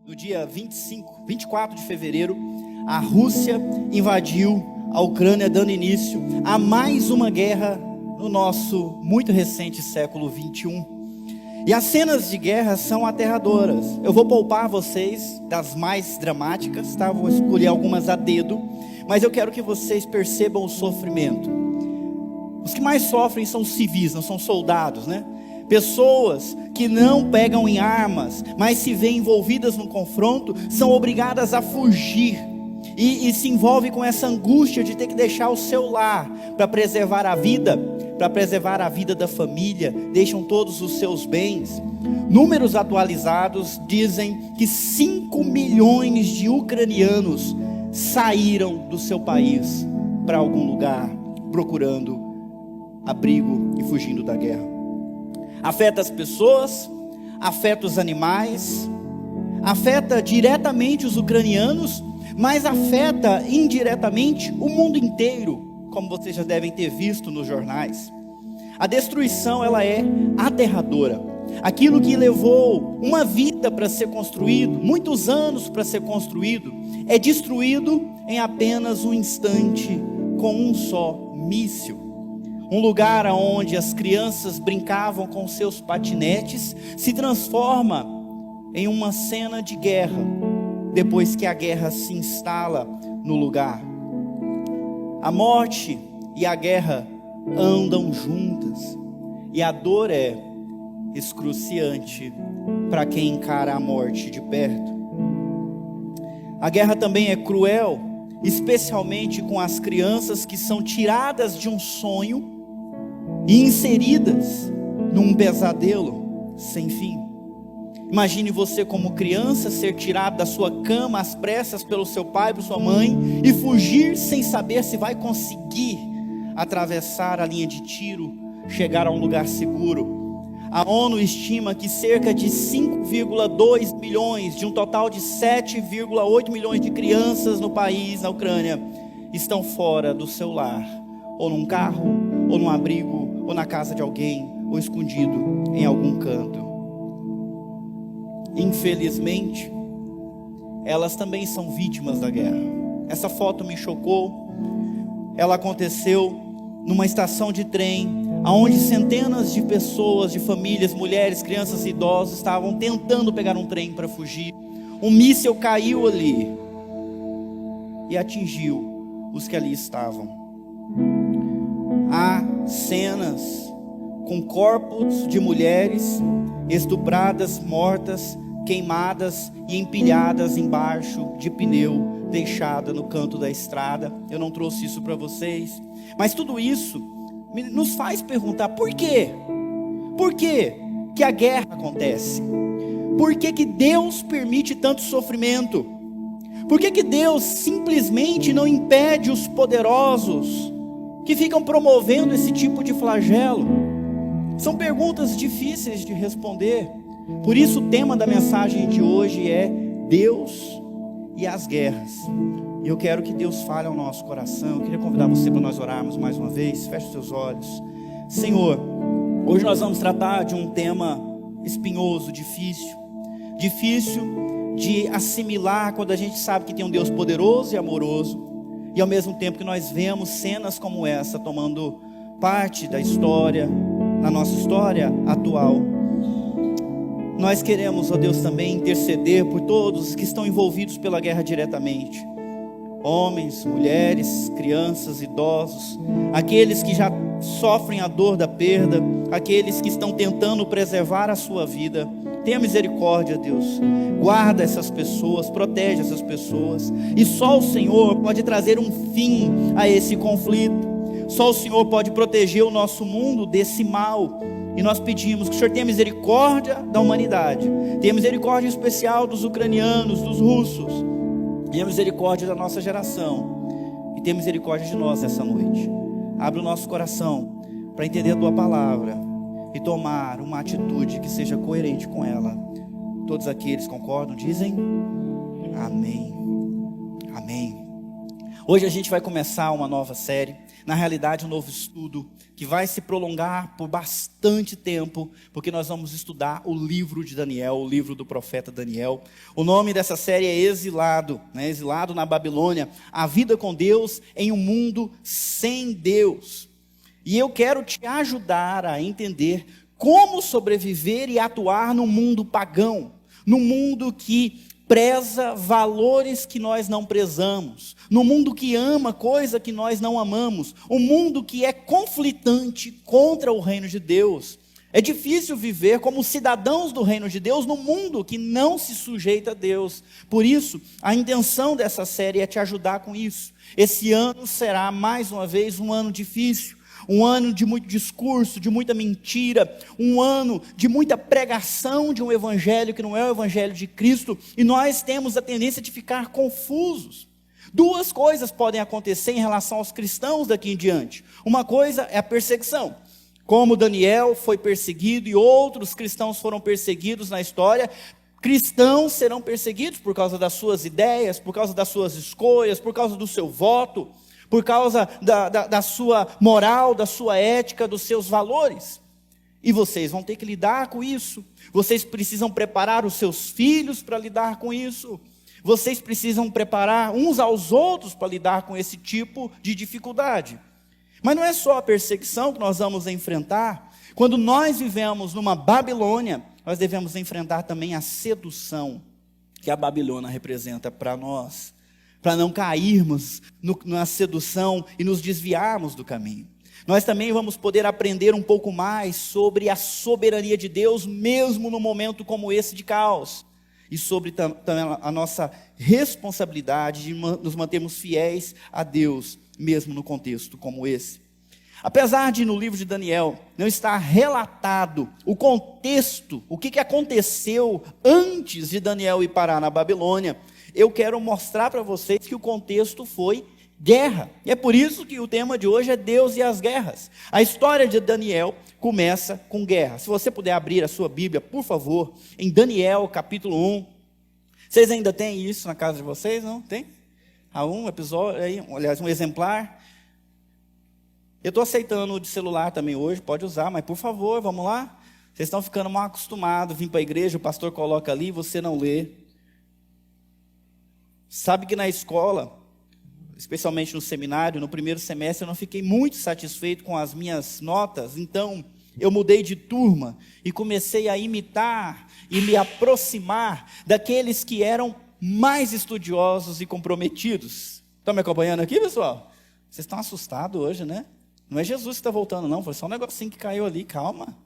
no dia 24 de fevereiro, a Rússia invadiu a Ucrânia, dando início a mais uma guerra no nosso muito recente século 21. E as cenas de guerra são aterradoras. Eu vou poupar vocês das mais dramáticas, tá? Vou escolher algumas a dedo, mas eu quero que vocês percebam o sofrimento. Os que mais sofrem são os civis, não são soldados, né? Pessoas que não pegam em armas, mas se veem envolvidas no confronto, são obrigadas a fugir. E se envolve com essa angústia de ter que deixar o seu lar para preservar a vida da família, deixam todos os seus bens. Números atualizados dizem que 5 milhões de ucranianos saíram do seu país para algum lugar, procurando abrigo e fugindo da guerra. Afeta as pessoas, afeta os animais, afeta diretamente os ucranianos, mas afeta indiretamente o mundo inteiro, como vocês já devem ter visto nos jornais. A destruição, ela é aterradora. Aquilo que levou uma vida para ser construído, muitos anos para ser construído, é destruído em apenas um instante com um só míssil. Um lugar onde as crianças brincavam com seus patinetes se transforma em uma cena de guerra, depois que a guerra se instala no lugar. A morte e a guerra andam juntas, e a dor é excruciante para quem encara a morte de perto. A guerra também é cruel, especialmente com as crianças que são tiradas de um sonho e inseridas num pesadelo sem fim. Imagine você como criança ser tirado da sua cama às pressas pelo seu pai, por sua mãe, e fugir sem saber se vai conseguir atravessar a linha de tiro, chegar a um lugar seguro. A ONU estima que cerca de 5,2 milhões, de um total de 7,8 milhões de crianças no país, na Ucrânia, estão fora do seu lar, ou num carro, ou num abrigo, ou na casa de alguém, ou escondido em algum canto. Infelizmente, elas também são vítimas da guerra. Essa foto me chocou. Ela aconteceu numa estação de trem, onde centenas de pessoas, de famílias, mulheres, crianças e idosos estavam tentando pegar um trem para fugir. Um míssil caiu ali e atingiu os que ali estavam. Há cenas com corpos de mulheres estupradas, mortas, queimadas e empilhadas embaixo de pneu, deixada no canto da estrada. Eu não trouxe isso para vocês, mas tudo isso nos faz perguntar: por quê? Por que que a guerra acontece? Por que que Deus permite tanto sofrimento? Por que que Deus simplesmente não impede os poderosos que ficam promovendo esse tipo de flagelo? São perguntas difíceis de responder. Por isso o tema da mensagem de hoje é Deus e as guerras. E eu quero que Deus fale ao nosso coração. Eu queria convidar você para nós orarmos mais uma vez. Feche os seus olhos. Senhor, hoje nós vamos tratar de um tema espinhoso, difícil de assimilar quando a gente sabe que tem um Deus poderoso e amoroso, e ao mesmo tempo que nós vemos cenas como essa tomando parte da história, na nossa história atual. Nós queremos, ó Deus, também interceder por todos que estão envolvidos pela guerra diretamente. Homens, mulheres, crianças, idosos, aqueles que já sofrem a dor da perda, aqueles que estão tentando preservar a sua vida. Tenha misericórdia, Deus. Guarda essas pessoas, protege essas pessoas. E só o Senhor pode trazer um fim a esse conflito. Só o Senhor pode proteger o nosso mundo desse mal. E nós pedimos que o Senhor tenha misericórdia da humanidade, tenha misericórdia especial dos ucranianos, dos russos, tenha misericórdia da nossa geração, e tenha misericórdia de nós essa noite. Abre o nosso coração para entender a Tua palavra e tomar uma atitude que seja coerente com ela. Todos aqueles concordam, dizem amém. Amém. Hoje a gente vai começar uma nova série, na realidade um novo estudo, que vai se prolongar por bastante tempo, porque nós vamos estudar o livro de Daniel, o livro do profeta Daniel. O nome dessa série é Exilado, né? Exilado na Babilônia, a vida com Deus em um mundo sem Deus. E eu quero te ajudar a entender como sobreviver e atuar num mundo pagão, num mundo que preza valores que nós não prezamos, num mundo que ama coisa que nós não amamos, um mundo que é conflitante contra o reino de Deus. É difícil viver como cidadãos do reino de Deus num mundo que não se sujeita a Deus. Por isso, a intenção dessa série é te ajudar com isso. Esse ano será, mais uma vez, um ano difícil. Um ano de muito discurso, de muita mentira, um ano de muita pregação de um evangelho que não é o evangelho de Cristo, e nós temos a tendência de ficar confusos. Duas coisas podem acontecer em relação aos cristãos daqui em diante. Uma coisa é a perseguição. Como Daniel foi perseguido e outros cristãos foram perseguidos na história, cristãos serão perseguidos por causa das suas ideias, por causa das suas escolhas, por causa do seu voto, por causa da sua moral, da sua ética, dos seus valores. E vocês vão ter que lidar com isso. Vocês precisam preparar os seus filhos para lidar com isso. Vocês precisam preparar uns aos outros para lidar com esse tipo de dificuldade. Mas não é só a perseguição que nós vamos enfrentar. Quando nós vivemos numa Babilônia, nós devemos enfrentar também a sedução que a Babilônia representa para nós, para não cairmos na sedução e nos desviarmos do caminho. Nós também vamos poder aprender um pouco mais sobre a soberania de Deus, mesmo num momento como esse de caos, e sobre também a nossa responsabilidade de nos mantermos fiéis a Deus, mesmo no contexto como esse. Apesar de no livro de Daniel não estar relatado o contexto, o que aconteceu antes de Daniel ir parar na Babilônia, eu quero mostrar para vocês que o contexto foi guerra. E é por isso que o tema de hoje é Deus e as guerras. A história de Daniel começa com guerra. Se você puder abrir a sua Bíblia, por favor, em Daniel capítulo 1. Vocês ainda têm isso na casa de vocês, não? Tem? Há um episódio, aí, aliás, um exemplar. Eu estou aceitando o de celular também hoje, pode usar, mas por favor, vamos lá. Vocês estão ficando mal acostumados, vir para a igreja, o pastor coloca ali, você não lê. Sabe que na escola, especialmente no seminário, no primeiro semestre, eu não fiquei muito satisfeito com as minhas notas, então eu mudei de turma e comecei a imitar e me aproximar daqueles que eram mais estudiosos e comprometidos. Estão me acompanhando aqui, pessoal? Vocês estão assustados hoje, né? Não é Jesus que está voltando, não, foi só um negocinho que caiu ali, calma.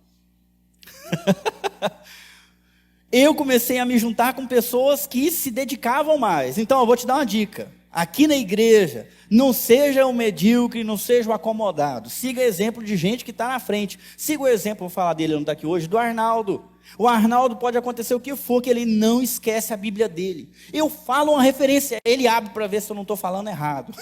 Eu comecei a me juntar com pessoas que se dedicavam mais. Então, eu vou te dar uma dica. Aqui na igreja, não seja o medíocre, não seja o acomodado. Siga exemplo de gente que está na frente. Siga o exemplo, vou falar dele, ele não está aqui hoje, do Arnaldo. O Arnaldo pode acontecer o que for, que ele não esquece a Bíblia dele. Eu falo uma referência, ele abre para ver se eu não estou falando errado.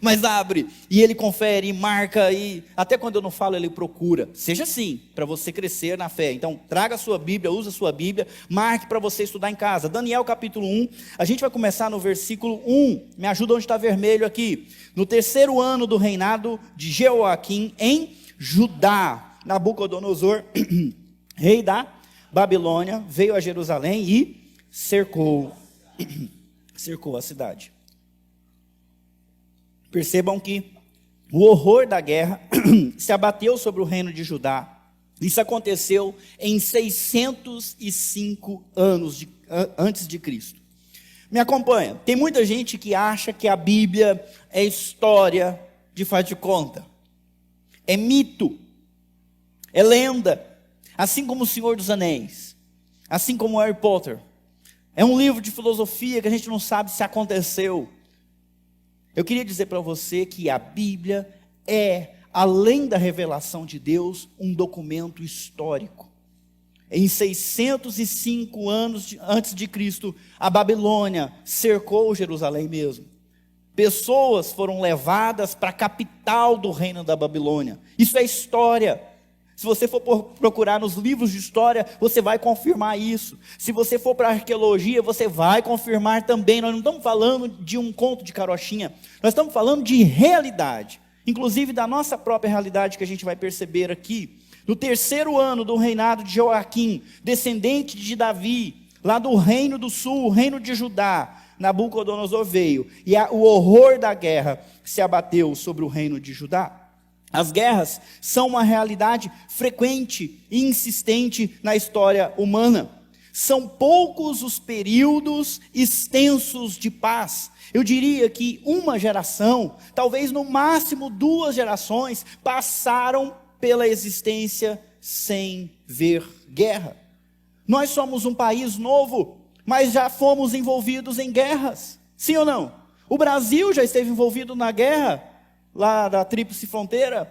Mas abre, e ele confere, e marca, e até quando eu não falo, ele procura. Seja assim, para você crescer na fé. Então, traga a sua Bíblia, use a sua Bíblia, marque para você estudar em casa. Daniel capítulo 1, a gente vai começar no versículo 1. Me ajuda onde está vermelho aqui. No 3º ano do reinado de Jeoaquim em Judá, Nabucodonosor, rei da Babilônia, veio a Jerusalém e cercou a cidade. Percebam que o horror da guerra se abateu sobre o reino de Judá. Isso aconteceu em 605 anos antes de Cristo. Me acompanha. Tem muita gente que acha que a Bíblia é história de faz de conta. É mito. É lenda. Assim como o Senhor dos Anéis, assim como Harry Potter. É um livro de filosofia que a gente não sabe se aconteceu. Eu queria dizer para você que a Bíblia é, além da revelação de Deus, um documento histórico. Em 605 anos antes de Cristo, a Babilônia cercou Jerusalém mesmo. Pessoas foram levadas para a capital do reino da Babilônia. Isso é história. Se você for procurar nos livros de história, você vai confirmar isso. Se você for para a arqueologia, você vai confirmar também. Nós não estamos falando de um conto de carochinha. Nós estamos falando de realidade. Inclusive da nossa própria realidade que a gente vai perceber aqui. No 3º ano do reinado de Joaquim, descendente de Davi, lá do reino do sul, o reino de Judá, Nabucodonosor veio. E o horror da guerra se abateu sobre o reino de Judá. As guerras são uma realidade frequente e insistente na história humana. São poucos os períodos extensos de paz. Eu diria que uma geração, talvez no máximo 2 gerações, passaram pela existência sem ver guerra. Nós somos um país novo, mas já fomos envolvidos em guerras. Sim ou não? O Brasil já esteve envolvido na guerra lá da Tríplice Fronteira.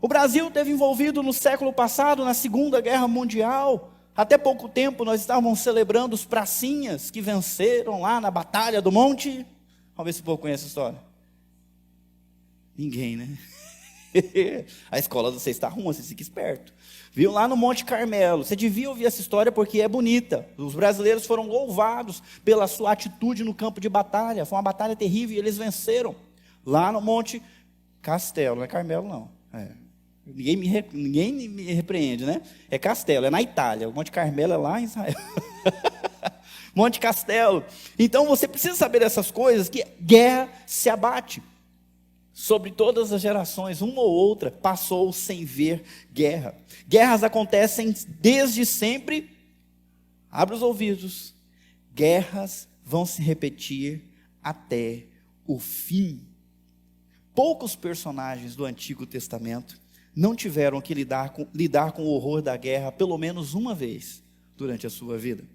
O Brasil esteve envolvido no século passado, na Segunda Guerra Mundial. Até pouco tempo nós estávamos celebrando os pracinhas que venceram lá na Batalha do Monte. Vamos ver se o povo conhece a história. Ninguém, né? A escola de vocês está ruim, vocês fiquem espertos. Viu lá no Monte Carmelo. Você devia ouvir essa história porque é bonita. Os brasileiros foram louvados pela sua atitude no campo de batalha. Foi uma batalha terrível e eles venceram. Lá no Monte Castelo, não é Carmelo não. Ninguém me repreende, né? É Castelo, é na Itália. O Monte Carmelo é lá em Israel. Monte Castelo. Então você precisa saber dessas coisas, que guerra se abate sobre todas as gerações, uma ou outra passou sem ver guerra. Guerras acontecem desde sempre. Abre os ouvidos. Guerras vão se repetir até o fim. Poucos personagens do Antigo Testamento não tiveram que lidar com o horror da guerra pelo menos uma vez durante a sua vida.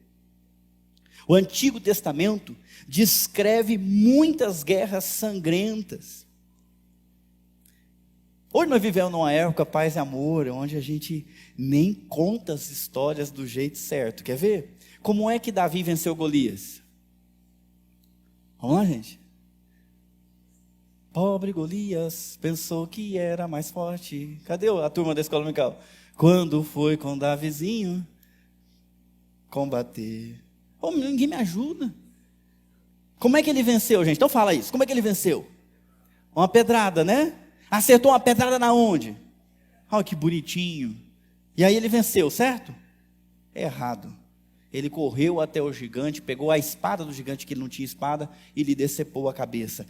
O Antigo Testamento descreve muitas guerras sangrentas. Hoje nós vivemos numa época paz e amor, onde a gente nem conta as histórias do jeito certo. Quer ver? Como é que Davi venceu Golias? Vamos lá, gente. Pobre Golias pensou que era mais forte. Cadê a turma da escola dominical? Quando foi com Davizinho combater. Oh, ninguém me ajuda. Como é que ele venceu, gente? Então fala isso. Como é que ele venceu? Uma pedrada, né? Acertou uma pedrada na onde? Olha que bonitinho. E aí ele venceu, certo? Errado. Ele correu até o gigante, pegou a espada do gigante, que ele não tinha espada, e lhe decepou a cabeça.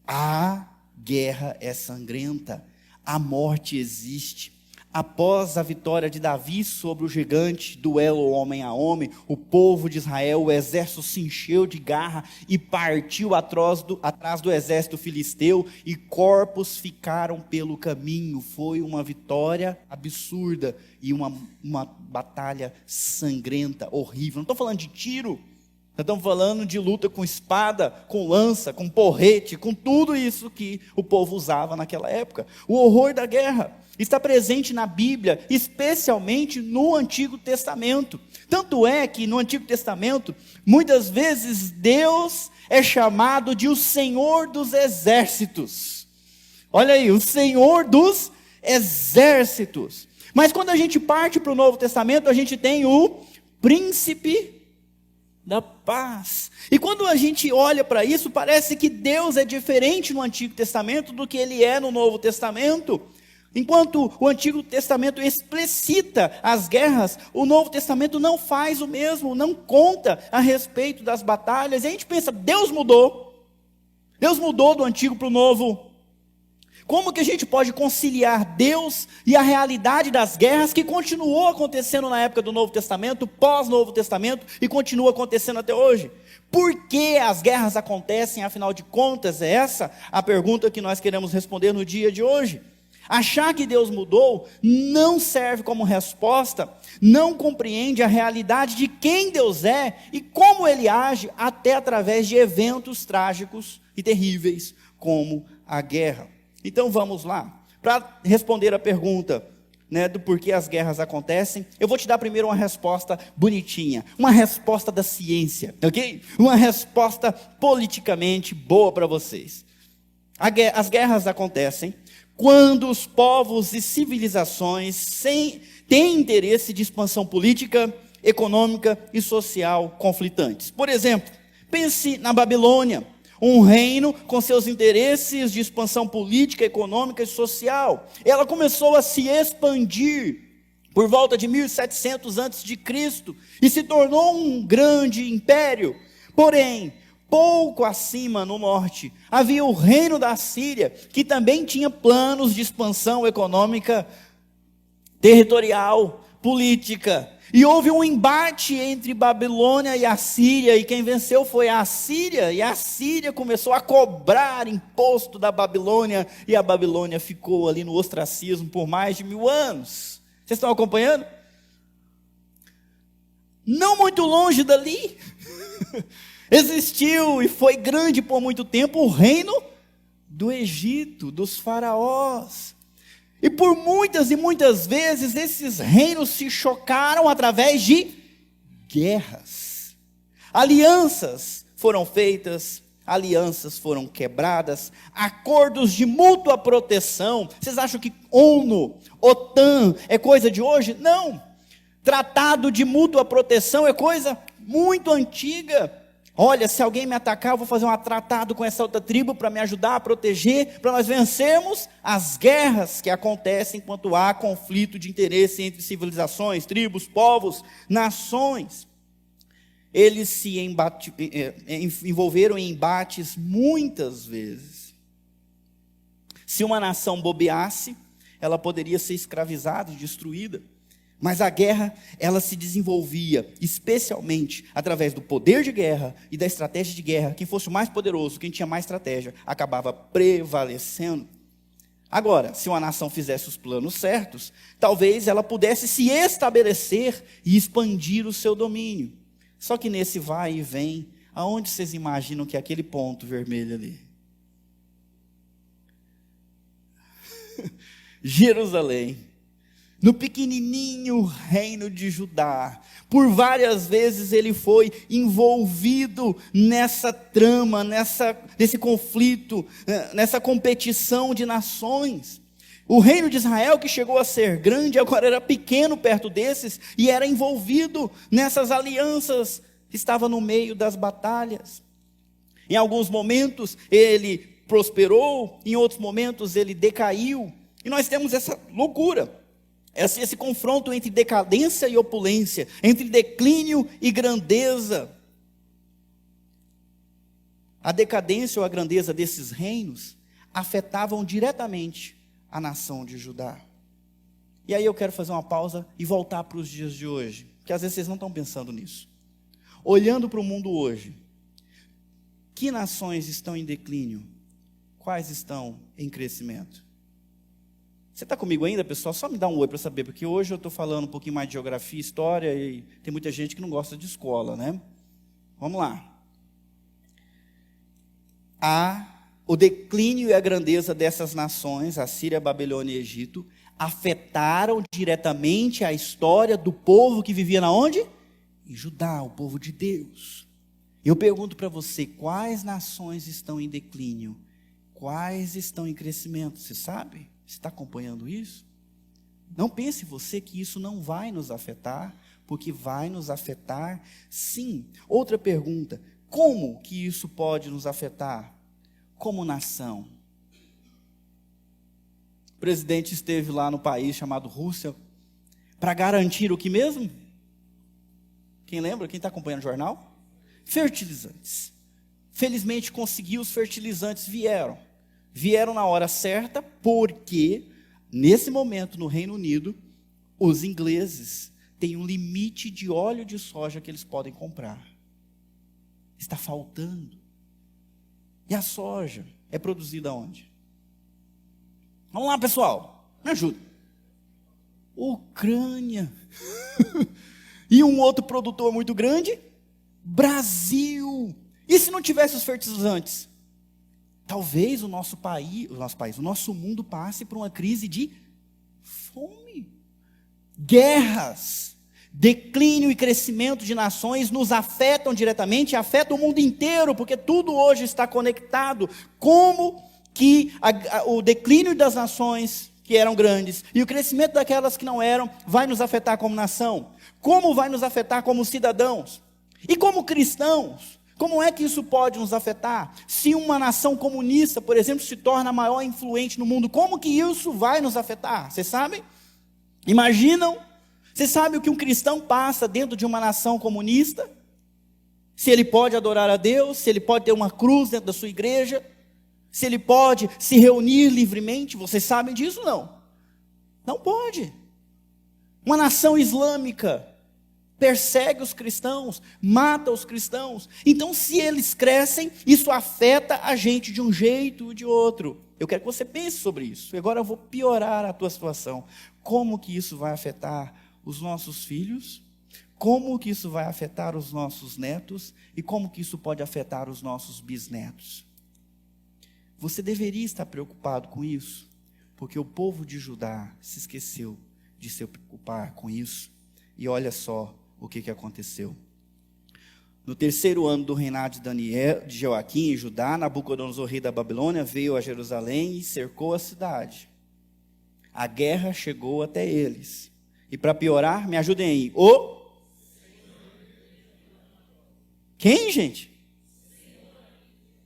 A guerra é sangrenta, a morte existe. Após a vitória de Davi sobre o gigante, duelo homem a homem, o povo de Israel, o exército se encheu de garra e partiu atrás do exército filisteu, e corpos ficaram pelo caminho. Foi uma vitória absurda e uma batalha sangrenta, horrível. Não estou falando de tiro, nós estamos falando de luta com espada, com lança, com porrete, com tudo isso que o povo usava naquela época. O horror da guerra está presente na Bíblia, especialmente no Antigo Testamento. Tanto é que no Antigo Testamento, muitas vezes Deus é chamado de o Senhor dos Exércitos. Olha aí, o Senhor dos Exércitos. Mas quando a gente parte para o Novo Testamento, a gente tem o Príncipe da paz. E quando a gente olha para isso, parece que Deus é diferente no Antigo Testamento do que Ele é no Novo Testamento. Enquanto o Antigo Testamento explicita as guerras, o Novo Testamento não faz o mesmo, não conta a respeito das batalhas. E a gente pensa, Deus mudou do Antigo para o Novo. Como que a gente pode conciliar Deus e a realidade das guerras que continuou acontecendo na época do Novo Testamento, pós-Novo Testamento, e continua acontecendo até hoje? Por que as guerras acontecem, afinal de contas? É essa a pergunta que nós queremos responder no dia de hoje. Achar que Deus mudou não serve como resposta, não compreende a realidade de quem Deus é e como Ele age, até através de eventos trágicos e terríveis, como a guerra. Então vamos lá, para responder a pergunta, do porquê as guerras acontecem, eu vou te dar primeiro uma resposta bonitinha, uma resposta da ciência, ok? Uma resposta politicamente boa para vocês. As guerras acontecem quando os povos e civilizações têm interesse de expansão política, econômica e social conflitantes. Por exemplo, pense na Babilônia, um reino com seus interesses de expansão política, econômica e social. Ela começou a se expandir por volta de 1700 a.C. e se tornou um grande império. Porém, pouco acima no norte, havia o reino da Síria, que também tinha planos de expansão econômica, territorial, política. E houve um embate entre Babilônia e a Síria, e quem venceu foi a Síria, e a Síria começou a cobrar imposto da Babilônia, e a Babilônia ficou ali no ostracismo por mais de 1000 anos. Vocês estão acompanhando? Não muito longe dali, existiu e foi grande por muito tempo o reino do Egito, dos faraós. E por muitas e muitas vezes esses reinos se chocaram através de guerras. Alianças foram feitas, alianças foram quebradas, acordos de mútua proteção. Vocês acham que ONU, OTAN é coisa de hoje? Não. Tratado de mútua proteção é coisa muito antiga. Olha, se alguém me atacar, eu vou fazer um tratado com essa outra tribo para me ajudar a proteger, para nós vencermos as guerras que acontecem enquanto há conflito de interesse entre civilizações, tribos, povos, nações. Eles se envolveram em embates muitas vezes. Se uma nação bobeasse, ela poderia ser escravizada e destruída. Mas a guerra, ela se desenvolvia especialmente através do poder de guerra e da estratégia de guerra. Quem fosse o mais poderoso, quem tinha mais estratégia, acabava prevalecendo. Agora, se uma nação fizesse os planos certos, talvez ela pudesse se estabelecer e expandir o seu domínio. Só que nesse vai e vem, aonde vocês imaginam que é aquele ponto vermelho ali? Jerusalém. No pequenininho reino de Judá, por várias vezes ele foi envolvido nessa trama, nesse conflito, nessa competição de nações. O reino de Israel, que chegou a ser grande, agora era pequeno perto desses, e era envolvido nessas alianças, estava no meio das batalhas. Em alguns momentos ele prosperou, em outros momentos ele decaiu, e nós temos essa loucura. Esse confronto entre decadência e opulência, entre declínio e grandeza. A decadência ou a grandeza desses reinos afetavam diretamente a nação de Judá. E aí eu quero fazer uma pausa e voltar para os dias de hoje, porque às vezes vocês não estão pensando nisso. Olhando para o mundo hoje, que nações estão em declínio? Quais estão em crescimento? Você está comigo ainda, pessoal? Só me dá um oi para saber, porque hoje eu estou falando um pouquinho mais de geografia, história, e tem muita gente que não gosta de escola, né? Vamos lá. O declínio e a grandeza dessas nações, a Síria, a Babilônia e Egito, afetaram diretamente a história do povo que vivia na onde? Em Judá, o povo de Deus. Eu pergunto para você, quais nações estão em declínio? Quais estão em crescimento? Você sabe? Você está acompanhando isso? Não pense você que isso não vai nos afetar, porque vai nos afetar sim. Outra pergunta, como que isso pode nos afetar como nação? O presidente esteve lá no país chamado Rússia para garantir o que mesmo? Quem lembra? Quem está acompanhando o jornal? Fertilizantes. Felizmente conseguiu, os fertilizantes vieram. Vieram na hora certa, porque nesse momento no Reino Unido, os ingleses têm um limite de óleo de soja que eles podem comprar. Está faltando. E a soja é produzida onde? Vamos lá, pessoal, me ajuda. Ucrânia. E um outro produtor muito grande? Brasil. E se não tivesse os fertilizantes? Talvez o nosso mundo passe por uma crise de fome, guerras, declínio e crescimento de nações nos afetam diretamente, afetam o mundo inteiro, porque tudo hoje está conectado. Como que o declínio das nações que eram grandes e o crescimento daquelas que não eram vai nos afetar como nação? Como vai nos afetar como cidadãos? E como cristãos? Como é que isso pode nos afetar? Se uma nação comunista, por exemplo, se torna a maior influente no mundo, como que isso vai nos afetar? Vocês sabem? Imaginam? Vocês sabem o que um cristão passa dentro de uma nação comunista? Se ele pode adorar a Deus, se ele pode ter uma cruz dentro da sua igreja, se ele pode se reunir livremente, vocês sabem disso? Não. Não pode. Uma nação islâmica persegue os cristãos, mata os cristãos. Então, se eles crescem, isso afeta a gente de um jeito ou de outro. Eu quero que você pense sobre isso. E agora eu vou piorar a tua situação. Como que isso vai afetar os nossos filhos? Como que isso vai afetar os nossos netos? E como que isso pode afetar os nossos bisnetos? Você deveria estar preocupado com isso, porque o povo de Judá se esqueceu de se preocupar com isso. E olha só o que aconteceu. No 3º ano do reinado de Joaquim em Judá, Nabucodonosor, rei da Babilônia, veio a Jerusalém e cercou a cidade. A guerra chegou até eles. E para piorar, me ajudem aí. Quem, gente?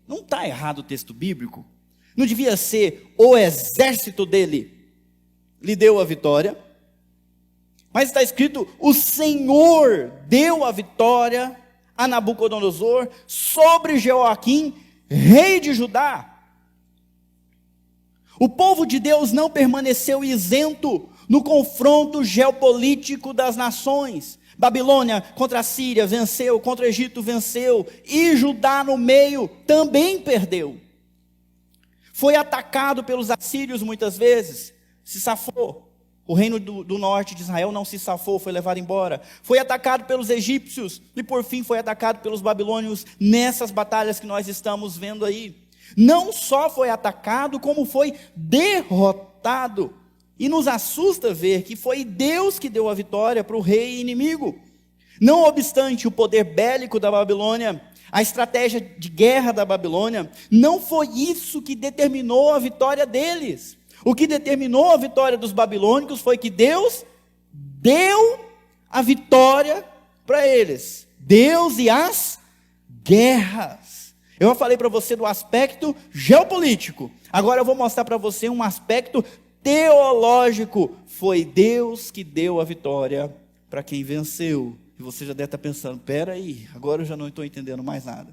Não está errado o texto bíblico? Não devia ser o exército dele lhe deu a vitória? Mas está escrito, o Senhor deu a vitória a Nabucodonosor sobre Joaquim, rei de Judá. O povo de Deus não permaneceu isento no confronto geopolítico das nações. Babilônia contra a Síria venceu, contra o Egito venceu, e Judá no meio também perdeu. Foi atacado pelos assírios muitas vezes, se safou. O reino do norte de Israel não se safou, foi levado embora. Foi atacado pelos egípcios e por fim foi atacado pelos babilônios nessas batalhas que nós estamos vendo aí. Não só foi atacado, como foi derrotado. E nos assusta ver que foi Deus que deu a vitória para o rei inimigo. Não obstante o poder bélico da Babilônia, a estratégia de guerra da Babilônia, não foi isso que determinou a vitória deles. O que determinou a vitória dos babilônicos foi que Deus deu a vitória para eles. Deus e as guerras. Eu já falei para você do aspecto geopolítico. Agora eu vou mostrar para você um aspecto teológico. Foi Deus que deu a vitória para quem venceu. E você já deve estar pensando, peraí, agora eu já não estou entendendo mais nada.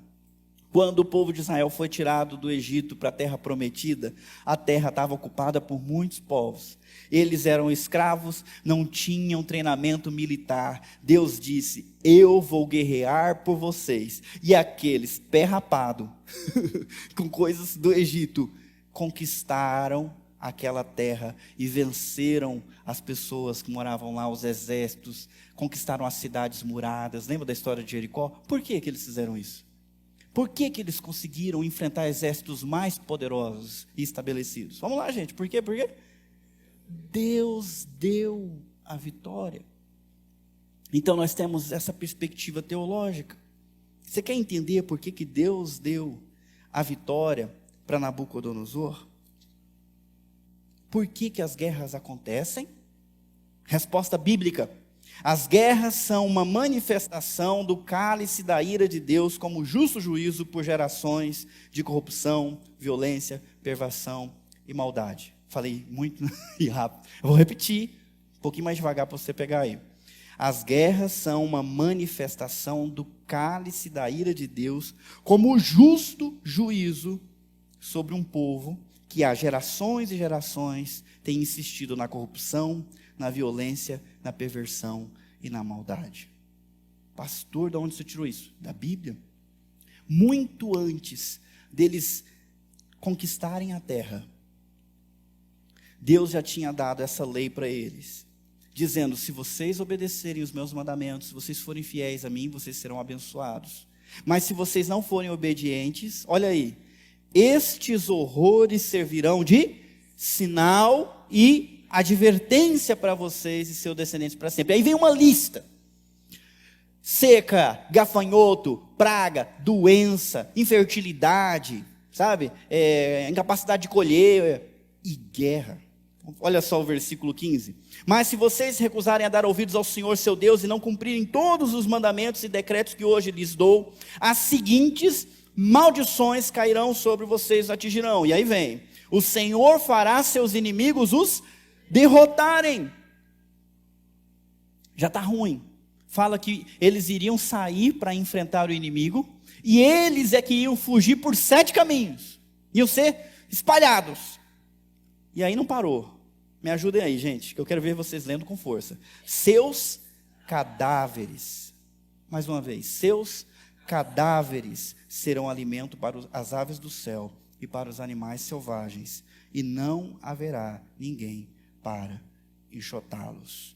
Quando o povo de Israel foi tirado do Egito para a terra prometida, a terra estava ocupada por muitos povos. Eles eram escravos, não tinham treinamento militar. Deus disse, eu vou guerrear por vocês. E aqueles, pé rapado, com coisas do Egito, conquistaram aquela terra e venceram as pessoas que moravam lá, os exércitos, conquistaram as cidades muradas. Lembra da história de Jericó? Por que eles fizeram isso? Por que eles conseguiram enfrentar exércitos mais poderosos e estabelecidos? Vamos lá, gente. Por quê? Por quê? Deus deu a vitória. Então nós temos essa perspectiva teológica. Você quer entender por que Deus deu a vitória para Nabucodonosor? Por que as guerras acontecem? Resposta bíblica. As guerras são uma manifestação do cálice da ira de Deus como justo juízo por gerações de corrupção, violência, perversão e maldade. Falei muito e rápido. Eu vou repetir um pouquinho mais devagar para você pegar aí. As guerras são uma manifestação do cálice da ira de Deus como justo juízo sobre um povo que há gerações e gerações tem insistido na corrupção, na violência, na perversão e na maldade. Pastor, de onde você tirou isso? Da Bíblia. Muito antes deles conquistarem a terra, Deus já tinha dado essa lei para eles, dizendo, se vocês obedecerem os meus mandamentos, se vocês forem fiéis a mim, vocês serão abençoados. Mas se vocês não forem obedientes, olha aí, estes horrores servirão de sinal e advertência para vocês e seus descendentes para sempre. Aí vem uma lista: seca, gafanhoto, praga, doença, infertilidade, sabe? Incapacidade de colher e guerra. Olha só o versículo 15. Mas se vocês recusarem a dar ouvidos ao Senhor seu Deus e não cumprirem todos os mandamentos e decretos que hoje lhes dou, as seguintes maldições cairão sobre vocês, atingirão. E aí vem: o Senhor fará seus inimigos os derrotarem. Já está ruim. Fala que eles iriam sair para enfrentar o inimigo, e eles é que iam fugir por 7 caminhos, iam ser espalhados. E aí não parou. Me ajudem aí, gente, que eu quero ver vocês lendo com força. Seus cadáveres, mais uma vez, seus cadáveres serão alimento para as aves do céu e para os animais selvagens, e não haverá ninguém para enxotá-los.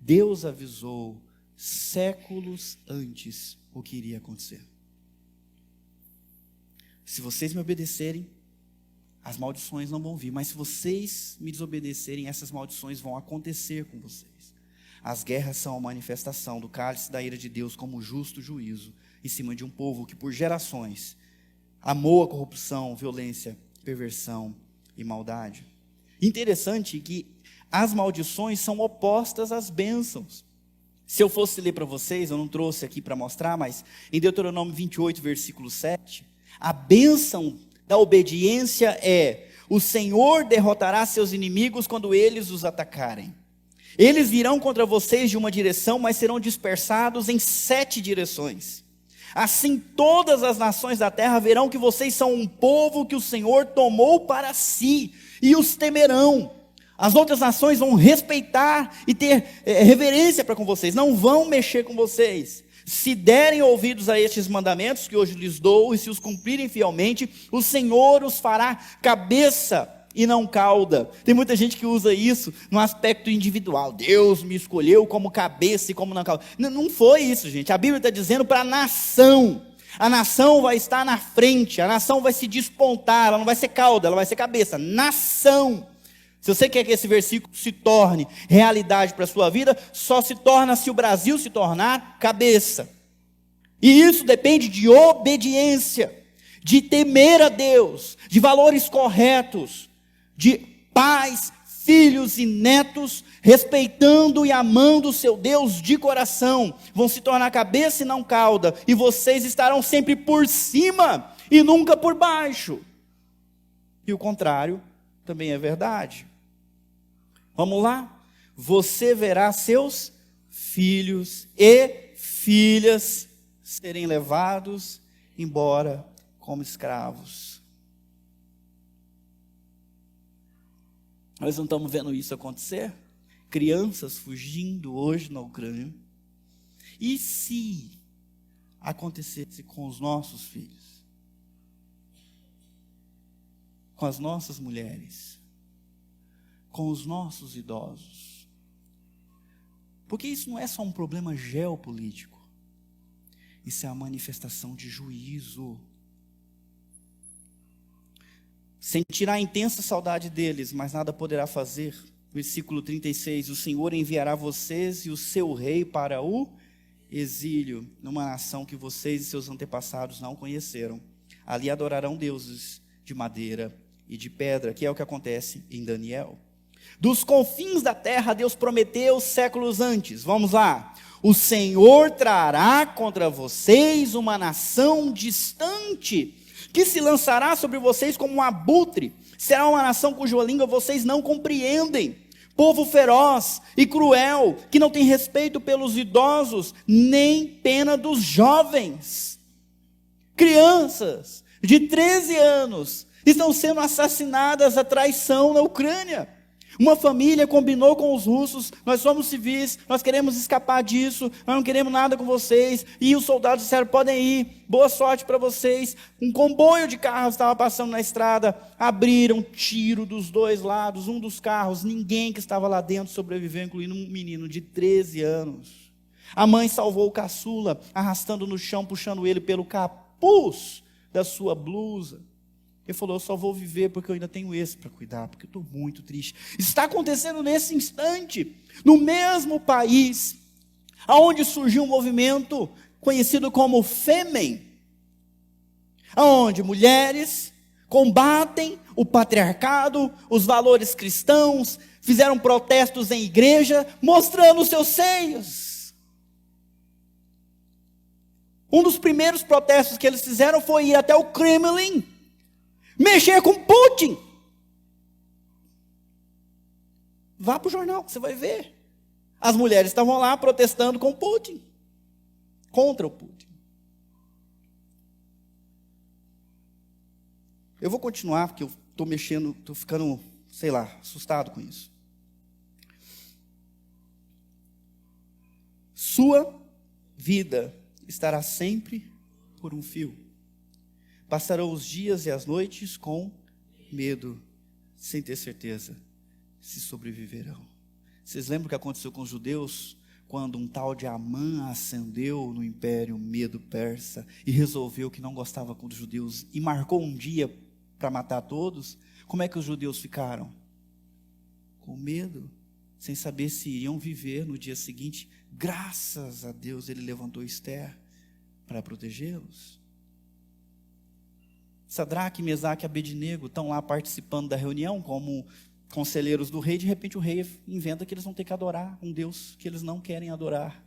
Deus avisou séculos antes o que iria acontecer. Se vocês me obedecerem, as maldições não vão vir, mas se vocês me desobedecerem, essas maldições vão acontecer com vocês. As guerras são a manifestação do cálice da ira de Deus como justo juízo em cima de um povo que por gerações amou a corrupção, violência, perversão e maldade. Interessante que as maldições são opostas às bênçãos. Se eu fosse ler para vocês, eu não trouxe aqui para mostrar, mas em Deuteronômio 28, versículo 7, a bênção da obediência é: o Senhor derrotará seus inimigos quando eles os atacarem. Eles virão contra vocês de uma direção, mas serão dispersados em 7 direções. Assim todas as nações da terra verão que vocês são um povo que o Senhor tomou para si, e os temerão. As outras nações vão respeitar e ter reverência para com vocês, não vão mexer com vocês. Se derem ouvidos a estes mandamentos que hoje lhes dou, e se os cumprirem fielmente, o Senhor os fará cabeça e não cauda. Tem muita gente que usa isso no aspecto individual. Deus me escolheu como cabeça e como não cauda. Não foi isso, gente. A Bíblia está dizendo para a nação. A nação vai estar na frente, a nação vai se despontar, ela não vai ser cauda, ela vai ser cabeça. Nação. Se você quer que esse versículo se torne realidade para a sua vida, só se torna se o Brasil se tornar cabeça. E isso depende de obediência, de temer a Deus, de valores corretos, de pais, filhos e netos respeitando e amando o seu Deus de coração. Vão se tornar cabeça e não cauda, e vocês estarão sempre por cima e nunca por baixo. E o contrário também é verdade. Vamos lá? Você verá seus filhos e filhas serem levados embora como escravos. Nós não estamos vendo isso acontecer? Crianças fugindo hoje na Ucrânia. E se acontecesse com os nossos filhos? Com as nossas mulheres? Com os nossos idosos? Porque isso não é só um problema geopolítico. Isso é a manifestação de juízo. Sentirá intensa saudade deles, mas nada poderá fazer. Versículo 36, o Senhor enviará vocês e o seu rei para o exílio, numa nação que vocês e seus antepassados não conheceram. Ali adorarão deuses de madeira e de pedra, que é o que acontece em Daniel. Dos confins da terra, Deus prometeu séculos antes. Vamos lá. O Senhor trará contra vocês uma nação distante, que se lançará sobre vocês como um abutre. Será uma nação cuja língua vocês não compreendem. Povo feroz e cruel, que não tem respeito pelos idosos, nem pena dos jovens. Crianças de 13 anos estão sendo assassinadas à traição na Ucrânia. Uma família combinou com os russos: nós somos civis, nós queremos escapar disso, nós não queremos nada com vocês. E os soldados disseram: podem ir, boa sorte para vocês. Um comboio de carros estava passando na estrada, abriram tiro dos dois lados, um dos carros, ninguém que estava lá dentro sobreviveu, incluindo um menino de 13 anos. A mãe salvou o caçula, arrastando no chão, puxando ele pelo capuz da sua blusa. Ele falou: eu só vou viver porque eu ainda tenho esse para cuidar, porque eu estou muito triste. Está acontecendo nesse instante, no mesmo país, onde surgiu um movimento conhecido como Fêmen, onde mulheres, combatem o patriarcado, os valores cristãos, fizeram protestos em igreja, mostrando os seus seios. Um dos primeiros protestos que eles fizeram foi ir até o Kremlin, mexer com Putin. Vá para o jornal, você vai ver. As mulheres estavam lá protestando com Putin, contra o Putin. Eu vou continuar, porque eu estou ficando, sei lá, assustado com isso. Sua vida estará sempre por um fio. Passarão os dias e as noites com medo, sem ter certeza se sobreviverão. Vocês lembram o que aconteceu com os judeus? Quando um tal de Amã ascendeu no Império Medo-Persa e resolveu que não gostava dos judeus e marcou um dia para matar todos, como é que os judeus ficaram? Com medo, sem saber se iriam viver no dia seguinte. Graças a Deus ele levantou Esther para protegê-los. Sadraque, Mesaque e Abednego estão lá participando da reunião como conselheiros do rei. De repente o rei inventa que eles vão ter que adorar um Deus que eles não querem adorar.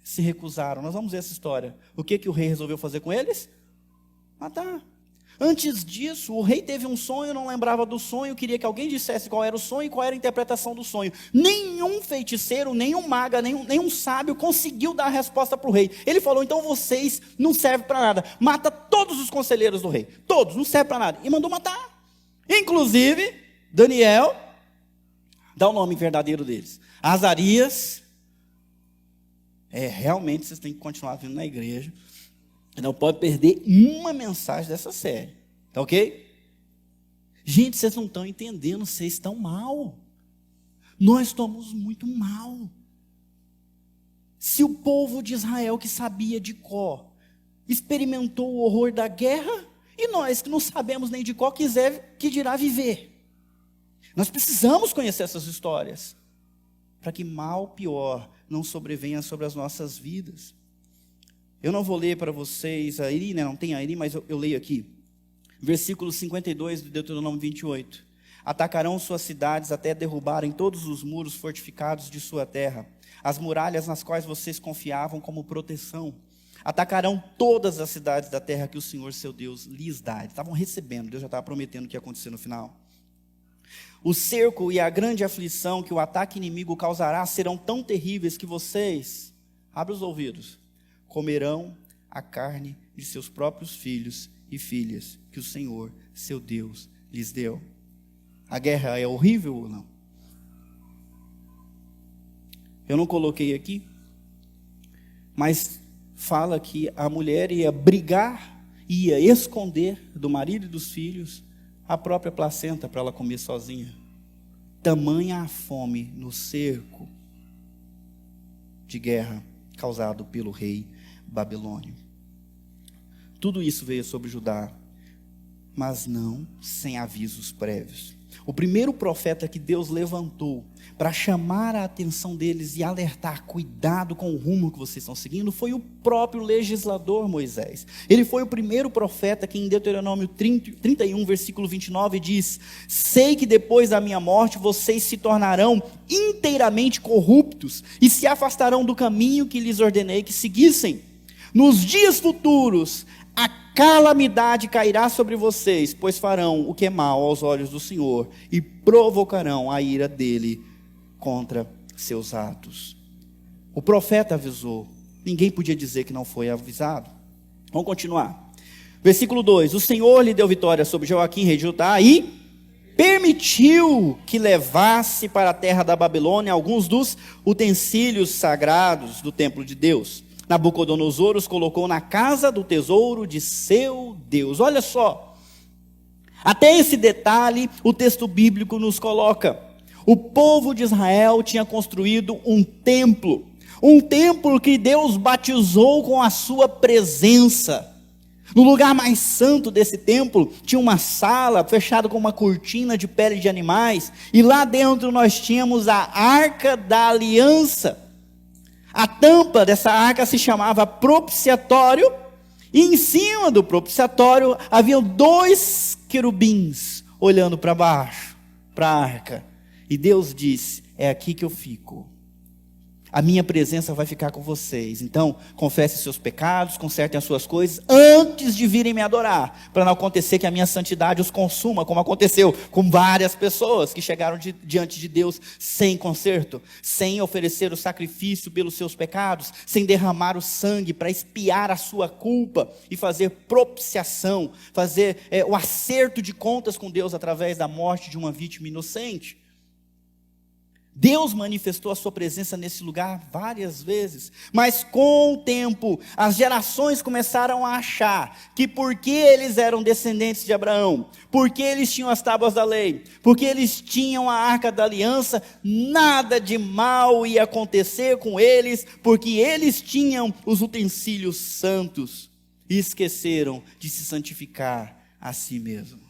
Se recusaram. Nós vamos ver essa história. O que o rei resolveu fazer com eles? Matar. Antes disso, o rei teve um sonho, não lembrava do sonho, queria que alguém dissesse qual era o sonho e qual era a interpretação do sonho. Nenhum feiticeiro, nenhum maga, nenhum sábio conseguiu dar a resposta para o rei. Ele falou, então vocês não servem para nada. Mata todos os conselheiros do rei. Todos, não servem para nada. E mandou matar. Inclusive, Daniel, dá o nome verdadeiro deles. Azarias. Realmente vocês têm que continuar vindo na igreja. Não pode perder uma mensagem dessa série. Tá ok? Gente, vocês não estão entendendo, vocês estão mal. Nós estamos muito mal. Se o povo de Israel que sabia de cor experimentou o horror da guerra, e nós que não sabemos nem de cor que dirá viver. Nós precisamos conhecer essas histórias, para que mal pior não sobrevenha sobre as nossas vidas. Eu não vou ler para vocês aí, né? Não tem aí, mas eu leio aqui. Versículo 52 de Deuteronômio 28. Atacarão suas cidades até derrubarem todos os muros fortificados de sua terra, as muralhas nas quais vocês confiavam como proteção. Atacarão todas as cidades da terra que o Senhor seu Deus lhes dá. Eles estavam recebendo, Deus já estava prometendo o que ia acontecer no final. O cerco e a grande aflição que o ataque inimigo causará serão tão terríveis que vocês, abre os ouvidos, comerão a carne de seus próprios filhos e filhas que o Senhor, seu Deus, lhes deu. A guerra é horrível ou não? Eu não coloquei aqui, mas fala que a mulher ia brigar, ia esconder do marido e dos filhos a própria placenta para ela comer sozinha. Tamanha a fome no cerco de guerra causado pelo rei babilônio. Tudo isso veio sobre Judá, mas não sem avisos prévios. O primeiro profeta que Deus levantou para chamar a atenção deles e alertar, cuidado com o rumo que vocês estão seguindo, foi o próprio legislador Moisés. Ele foi o primeiro profeta que em Deuteronômio 31, versículo 29 diz: sei que depois da minha morte vocês se tornarão inteiramente corruptos e se afastarão do caminho que lhes ordenei que seguissem. Nos dias futuros, a calamidade cairá sobre vocês, pois farão o que é mal aos olhos do Senhor e provocarão a ira dele contra seus atos. O profeta avisou, ninguém podia dizer que não foi avisado. Vamos continuar. Versículo 2: o Senhor lhe deu vitória sobre Joaquim, rei de Judá, e permitiu que levasse para a terra da Babilônia alguns dos utensílios sagrados do templo de Deus. Nabucodonosor os colocou na casa do tesouro de seu Deus. Olha só, até esse detalhe o texto bíblico nos coloca. O povo de Israel tinha construído um templo que Deus batizou com a sua presença. No lugar mais santo desse templo, tinha uma sala fechada com uma cortina de pele de animais, e lá dentro nós tínhamos a Arca da Aliança. A tampa dessa arca se chamava propiciatório, E em cima do propiciatório haviam 2 querubins olhando para baixo, para a arca. E Deus disse: é aqui que eu fico. A minha presença vai ficar com vocês. Então, confessem seus pecados, consertem as suas coisas, antes de virem me adorar, para não acontecer que a minha santidade os consuma, como aconteceu com várias pessoas que chegaram diante de Deus sem conserto, sem oferecer o sacrifício pelos seus pecados, sem derramar o sangue para expiar a sua culpa e fazer propiciação, fazer o acerto de contas com Deus através da morte de uma vítima inocente. Deus manifestou a sua presença nesse lugar várias vezes, mas com o tempo, as gerações começaram a achar que porque eles eram descendentes de Abraão, porque eles tinham as tábuas da lei, porque eles tinham a arca da aliança, nada de mal ia acontecer com eles, porque eles tinham os utensílios santos e esqueceram de se santificar a si mesmo.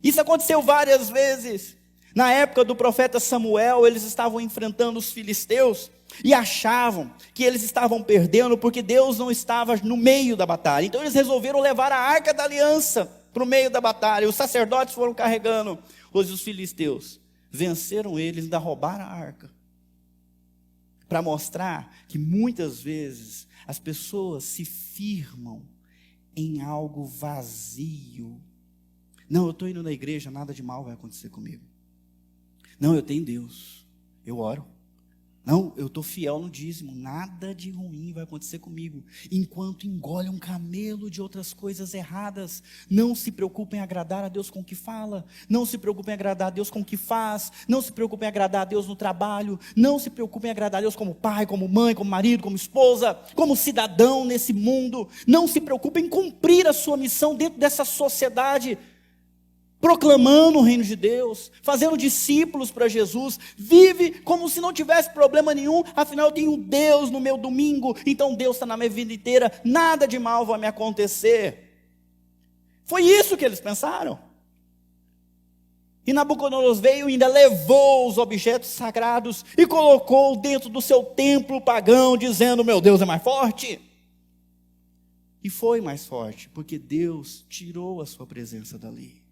Isso aconteceu várias vezes. Na época do profeta Samuel, eles estavam enfrentando os filisteus e achavam que eles estavam perdendo porque Deus não estava no meio da batalha. Então eles resolveram levar a arca da aliança para o meio da batalha. Os sacerdotes foram carregando. Hoje os filisteus venceram eles, ainda roubaram a arca. Para mostrar que muitas vezes as pessoas se firmam em algo vazio. Não, eu estou indo na igreja, nada de mal vai acontecer comigo. Não, eu tenho Deus, eu oro. Não, eu estou fiel no dízimo, nada de ruim vai acontecer comigo. Enquanto engole um camelo de outras coisas erradas. Não se preocupem em agradar a Deus com o que fala. Não se preocupem em agradar a Deus com o que faz. Não se preocupem em agradar a Deus no trabalho. Não se preocupem em agradar a Deus como pai, como mãe, como marido, como esposa, como cidadão nesse mundo. Não se preocupem em cumprir a sua missão dentro dessa sociedade, proclamando o reino de Deus, fazendo discípulos para Jesus. Vive como se não tivesse problema nenhum, afinal eu tenho Deus no meu domingo, então Deus está na minha vida inteira, nada de mal vai me acontecer. Foi isso que eles pensaram. E Nabucodonosor veio e ainda levou os objetos sagrados e colocou dentro do seu templo pagão, dizendo: meu Deus é mais forte. E foi mais forte, porque Deus tirou a sua presença dali.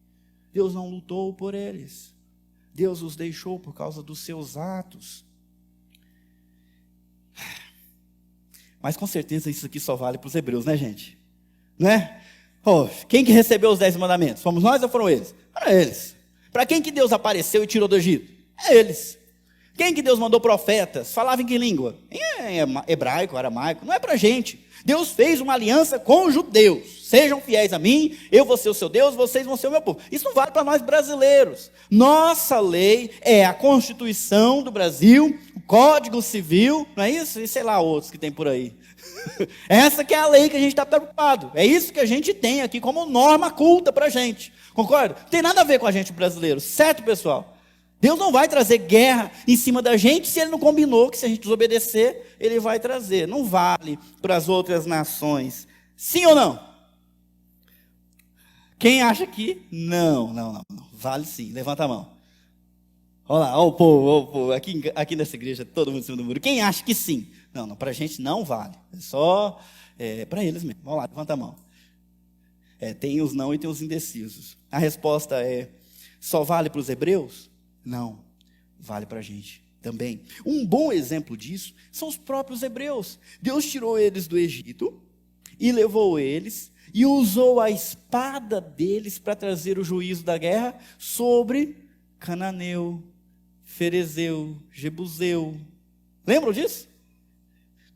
Deus não lutou por eles. Deus os deixou por causa dos seus atos. Mas com certeza isso aqui só vale para os hebreus, né, gente? Não é? Oh, quem que recebeu os 10 mandamentos? Fomos nós ou foram eles? Foram eles. Para quem que Deus apareceu e tirou do Egito? É eles. Quem que Deus mandou profetas? Falava em que língua? Em hebraico, aramaico. Não é para a gente. Deus fez uma aliança com os judeus. Sejam fiéis a mim, eu vou ser o seu Deus, vocês vão ser o meu povo. Isso não vale para nós brasileiros. Nossa lei é a Constituição do Brasil, o Código Civil, não é isso? E sei lá outros que tem por aí. Essa que é a lei que a gente está preocupado. É isso que a gente tem aqui como norma culta para a gente. Concorda? Não tem nada a ver com a gente brasileiro, certo, pessoal? Deus não vai trazer guerra em cima da gente se Ele não combinou que se a gente desobedecer, Ele vai trazer. Não vale para as outras nações. Sim ou não? Quem acha que não. Vale sim, levanta a mão. Olha lá, olha o povo. Aqui nessa igreja, todo mundo em cima do muro. Quem acha que sim? Não, para a gente não vale. É só para eles mesmo. Olha lá, levanta a mão. Tem os não e tem os indecisos. A resposta é: só vale para os hebreus? Não, vale para a gente também. Um bom exemplo disso são os próprios hebreus. Deus tirou eles do Egito e levou eles e usou a espada deles para trazer o juízo da guerra sobre Cananeu, Ferezeu, Jebuseu. Lembram disso?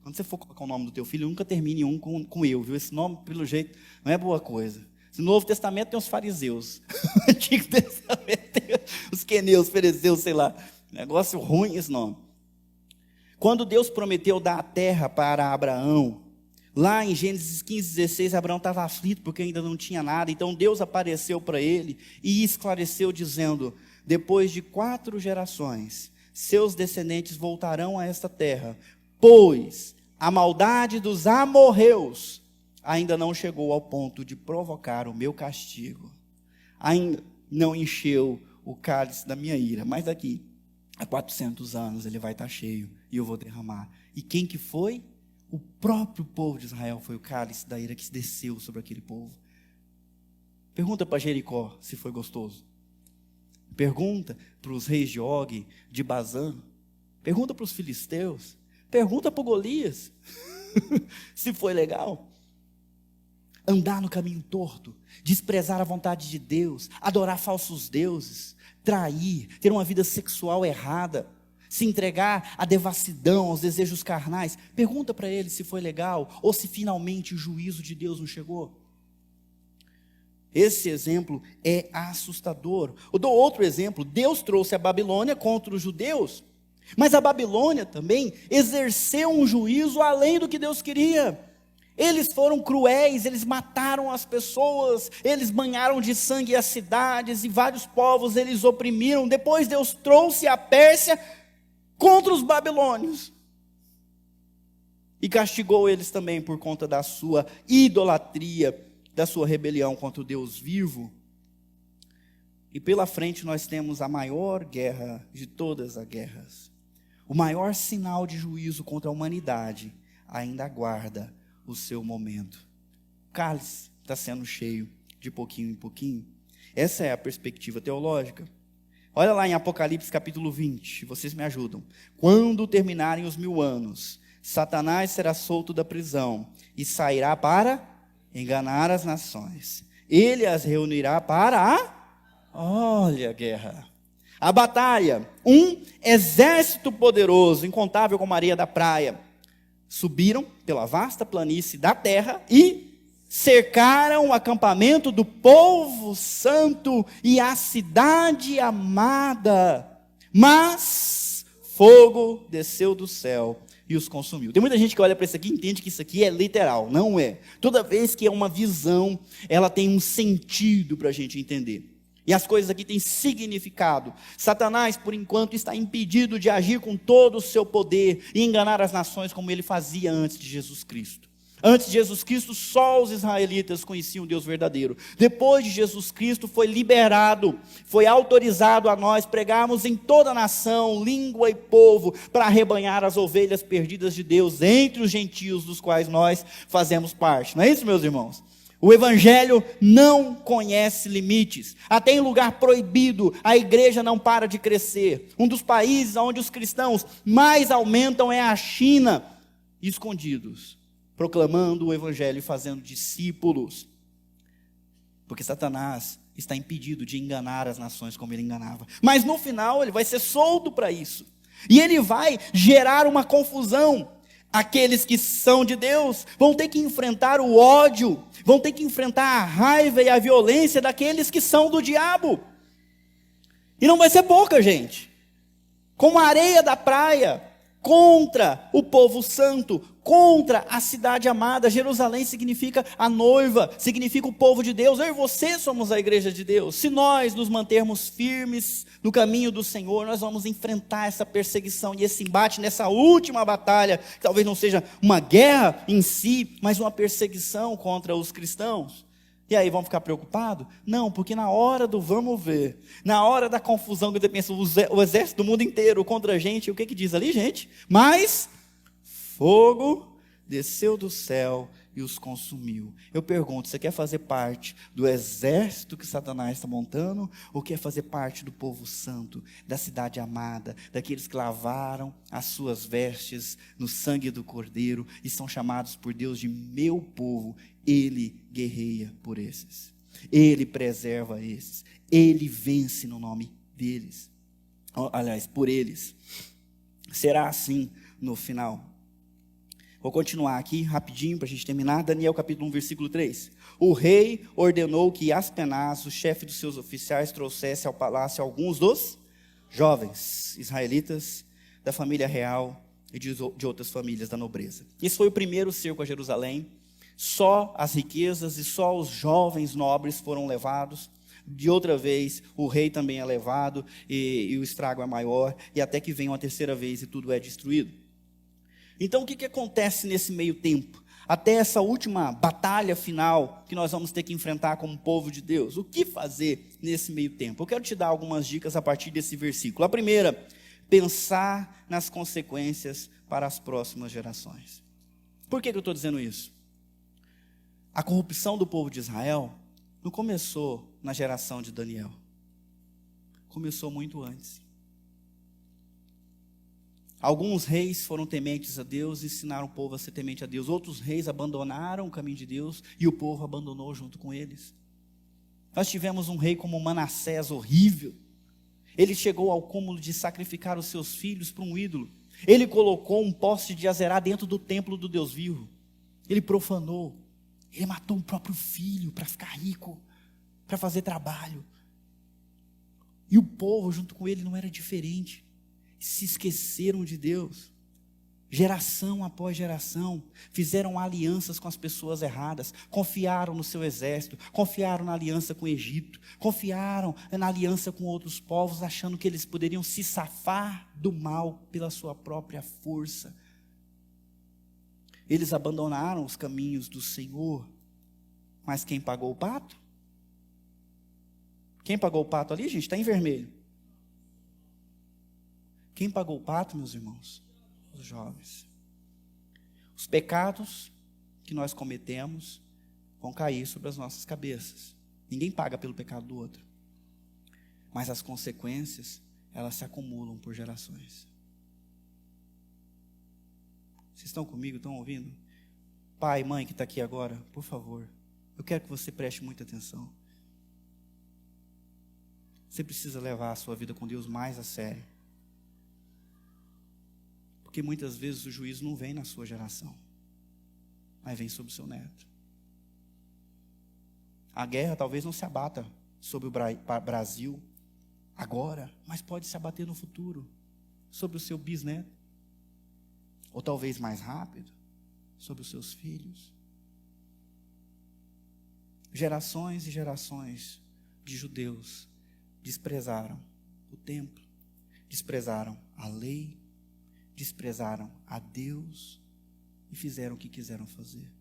Quando você for colocar o nome do teu filho, nunca termine um com eu, viu? Esse nome, pelo jeito, não é boa coisa. No Novo Testamento tem os fariseus. No Antigo Testamento tem os queneus, ferezeus, sei lá. Negócio ruim esse nome. Quando Deus prometeu dar a terra para Abraão, lá em Gênesis 15:16, Abraão estava aflito porque ainda não tinha nada. Então Deus apareceu para ele e esclareceu dizendo: depois de 4 gerações, seus descendentes voltarão a esta terra, pois a maldade dos amorreus ainda não chegou ao ponto de provocar o meu castigo. Ainda não encheu o cálice da minha ira. Mas daqui a 400 anos ele vai estar cheio e eu vou derramar. E quem que foi? O próprio povo de Israel foi o cálice da ira que desceu sobre aquele povo. Pergunta para Jericó se foi gostoso. Pergunta para os reis de Og, de Bazã. Pergunta para os filisteus. Pergunta para o Golias se foi legal. Andar no caminho torto, desprezar a vontade de Deus, adorar falsos deuses, trair, ter uma vida sexual errada, se entregar à devassidão, aos desejos carnais. Pergunta para ele se foi legal ou se finalmente o juízo de Deus não chegou. Esse exemplo é assustador. Eu dou outro exemplo. Deus trouxe a Babilônia contra os judeus, mas a Babilônia também exerceu um juízo além do que Deus queria. Eles foram cruéis, eles mataram as pessoas, eles banharam de sangue as cidades e vários povos eles oprimiram. Depois Deus trouxe a Pérsia contra os babilônios e castigou eles também por conta da sua idolatria, da sua rebelião contra o Deus vivo. E pela frente nós temos a maior guerra de todas as guerras. O maior sinal de juízo contra a humanidade ainda aguarda o seu momento. O cálice está sendo cheio de pouquinho em pouquinho. Essa é a perspectiva teológica. Olha lá em Apocalipse capítulo 20, vocês me ajudam. Quando terminarem os 1000 anos, Satanás será solto da prisão e sairá para enganar as nações. Ele as reunirá para olha a guerra, a batalha. Um exército poderoso, incontável como a areia da praia, subiram pela vasta planície da terra e cercaram o acampamento do povo santo e a cidade amada. Mas fogo desceu do céu e os consumiu. Tem muita gente que olha para isso aqui e entende que isso aqui é literal. Não é. Toda vez que é uma visão, ela tem um sentido para a gente entender. E as coisas aqui têm significado. Satanás, por enquanto, está impedido de agir com todo o seu poder e enganar as nações como ele fazia antes de Jesus Cristo. Antes de Jesus Cristo, só os israelitas conheciam o Deus verdadeiro. Depois de Jesus Cristo, foi liberado, foi autorizado a nós pregarmos em toda a nação, língua e povo, para arrebanhar as ovelhas perdidas de Deus entre os gentios dos quais nós fazemos parte. Não é isso, meus irmãos? O evangelho não conhece limites. Até em lugar proibido, a igreja não para de crescer. Um dos países onde os cristãos mais aumentam é a China, escondidos, proclamando o evangelho e fazendo discípulos. Porque Satanás está impedido de enganar as nações como ele enganava. Mas no final ele vai ser solto para isso. E ele vai gerar uma confusão. Aqueles que são de Deus vão ter que enfrentar o ódio, vão ter que enfrentar a raiva e a violência daqueles que são do diabo. E não vai ser pouca gente. Como a areia da praia, contra o povo santo, contra a cidade amada. Jerusalém significa a noiva, significa o povo de Deus. Eu e você somos a igreja de Deus. Se nós nos mantermos firmes no caminho do Senhor, nós vamos enfrentar essa perseguição e esse embate nessa última batalha, que talvez não seja uma guerra em si, mas uma perseguição contra os cristãos. E aí, vão ficar preocupados? Não, porque na hora do vamos ver, na hora da confusão que você pensa, o exército do mundo inteiro contra a gente, o que diz ali, gente? Mas fogo desceu do céu e os consumiu. Eu pergunto, você quer fazer parte do exército que Satanás está montando? Ou quer fazer parte do povo santo, da cidade amada, daqueles que lavaram as suas vestes no sangue do Cordeiro e são chamados por Deus de meu povo? Ele guerreia por esses, ele preserva esses, ele vence no nome deles, aliás, por eles. Será assim no final. Vou continuar aqui rapidinho para a gente terminar. Daniel capítulo 1, versículo 3. O rei ordenou que Aspenaz, o chefe dos seus oficiais, trouxesse ao palácio alguns dos jovens israelitas da família real e de outras famílias da nobreza. Esse foi o primeiro cerco a Jerusalém. Só as riquezas e só os jovens nobres foram levados. De outra vez, o rei também é levado e o estrago é maior. E até que vem uma terceira vez e tudo é destruído. Então, o que acontece nesse meio tempo? Até essa última batalha final que nós vamos ter que enfrentar como povo de Deus. O que fazer nesse meio tempo? Eu quero te dar algumas dicas a partir desse versículo. A primeira, pensar nas consequências para as próximas gerações. Por que eu estou dizendo isso? A corrupção do povo de Israel não começou na geração de Daniel. Começou muito antes. Alguns reis foram tementes a Deus e ensinaram o povo a ser temente a Deus. Outros reis abandonaram o caminho de Deus e o povo abandonou junto com eles. Nós tivemos um rei como Manassés horrível. Ele chegou ao cúmulo de sacrificar os seus filhos para um ídolo. Ele colocou um poste de Azerá dentro do templo do Deus vivo. Ele profanou. Ele matou o próprio filho para ficar rico, para fazer trabalho. E o povo junto com ele não era diferente. Se esqueceram de Deus. Geração após geração, fizeram alianças com as pessoas erradas, confiaram no seu exército, confiaram na aliança com o Egito, confiaram na aliança com outros povos, achando que eles poderiam se safar do mal pela sua própria força. Eles abandonaram os caminhos do Senhor, mas quem pagou o pato? Quem pagou o pato ali, gente? Está em vermelho. Quem pagou o pato, meus irmãos? Os jovens. Os pecados que nós cometemos vão cair sobre as nossas cabeças. Ninguém paga pelo pecado do outro. Mas as consequências, elas se acumulam por gerações. Vocês estão comigo? Estão ouvindo? Pai, mãe que está aqui agora, por favor, eu quero que você preste muita atenção. Você precisa levar a sua vida com Deus mais a sério. Porque muitas vezes o juízo não vem na sua geração, mas vem sobre o seu neto. A guerra talvez não se abata sobre o Brasil agora, mas pode se abater no futuro, sobre o seu bisneto. Ou talvez mais rápido, sobre os seus filhos. Gerações e gerações de judeus desprezaram o templo, desprezaram a lei, desprezaram a Deus e fizeram o que quiseram fazer.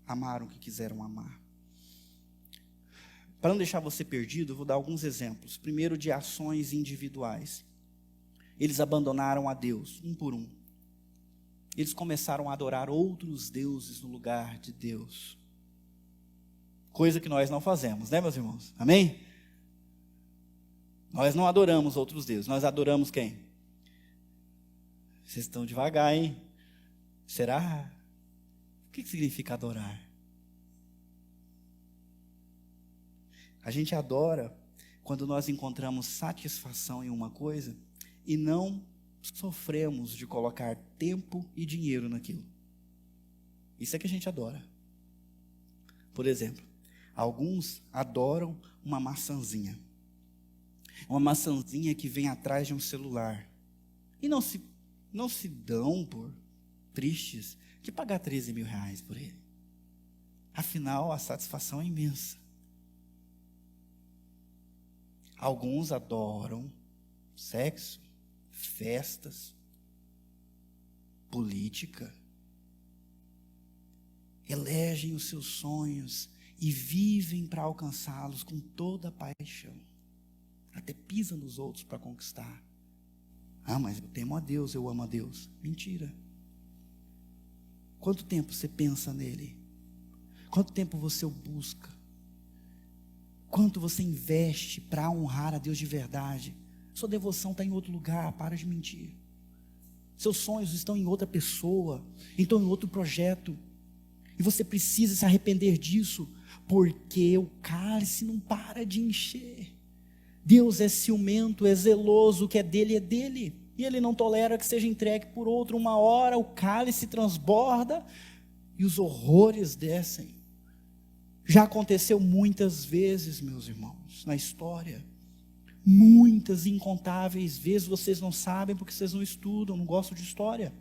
Amaram o que quiseram amar. Para não deixar você perdido, eu vou dar alguns exemplos. Primeiro, de ações individuais. Eles abandonaram a Deus, um por um. Eles começaram a adorar outros deuses no lugar de Deus. Coisa que nós não fazemos, né, meus irmãos? Amém? Nós não adoramos outros deuses, nós adoramos quem? Vocês estão devagar, hein? Será? O que significa adorar? A gente adora quando nós encontramos satisfação em uma coisa e não sofremos de colocar tempo e dinheiro naquilo. Isso é que a gente adora. Por exemplo, alguns adoram uma maçãzinha. Uma maçãzinha que vem atrás de um celular. E não se dão por tristes de pagar 13 mil reais por ele. Afinal, a satisfação é imensa. Alguns adoram sexo, festas, política. Elegem os seus sonhos e vivem para alcançá-los com toda a paixão. Até pisa nos outros para conquistar. Ah, mas eu temo a Deus, eu amo a Deus. Mentira. Quanto tempo você pensa nele? Quanto tempo você o busca? Quanto você investe para honrar a Deus de verdade? Sua devoção está em outro lugar, para de mentir. Seus sonhos estão em outra pessoa, estão em outro projeto. E você precisa se arrepender disso, porque o cálice não para de encher. Deus é ciumento, é zeloso, o que é dele, e Ele não tolera que seja entregue por outro. Uma hora o cálice transborda e os horrores descem. Já aconteceu muitas vezes, meus irmãos, na história. Muitas, incontáveis vezes. Vocês não sabem porque vocês não estudam, não gostam de história.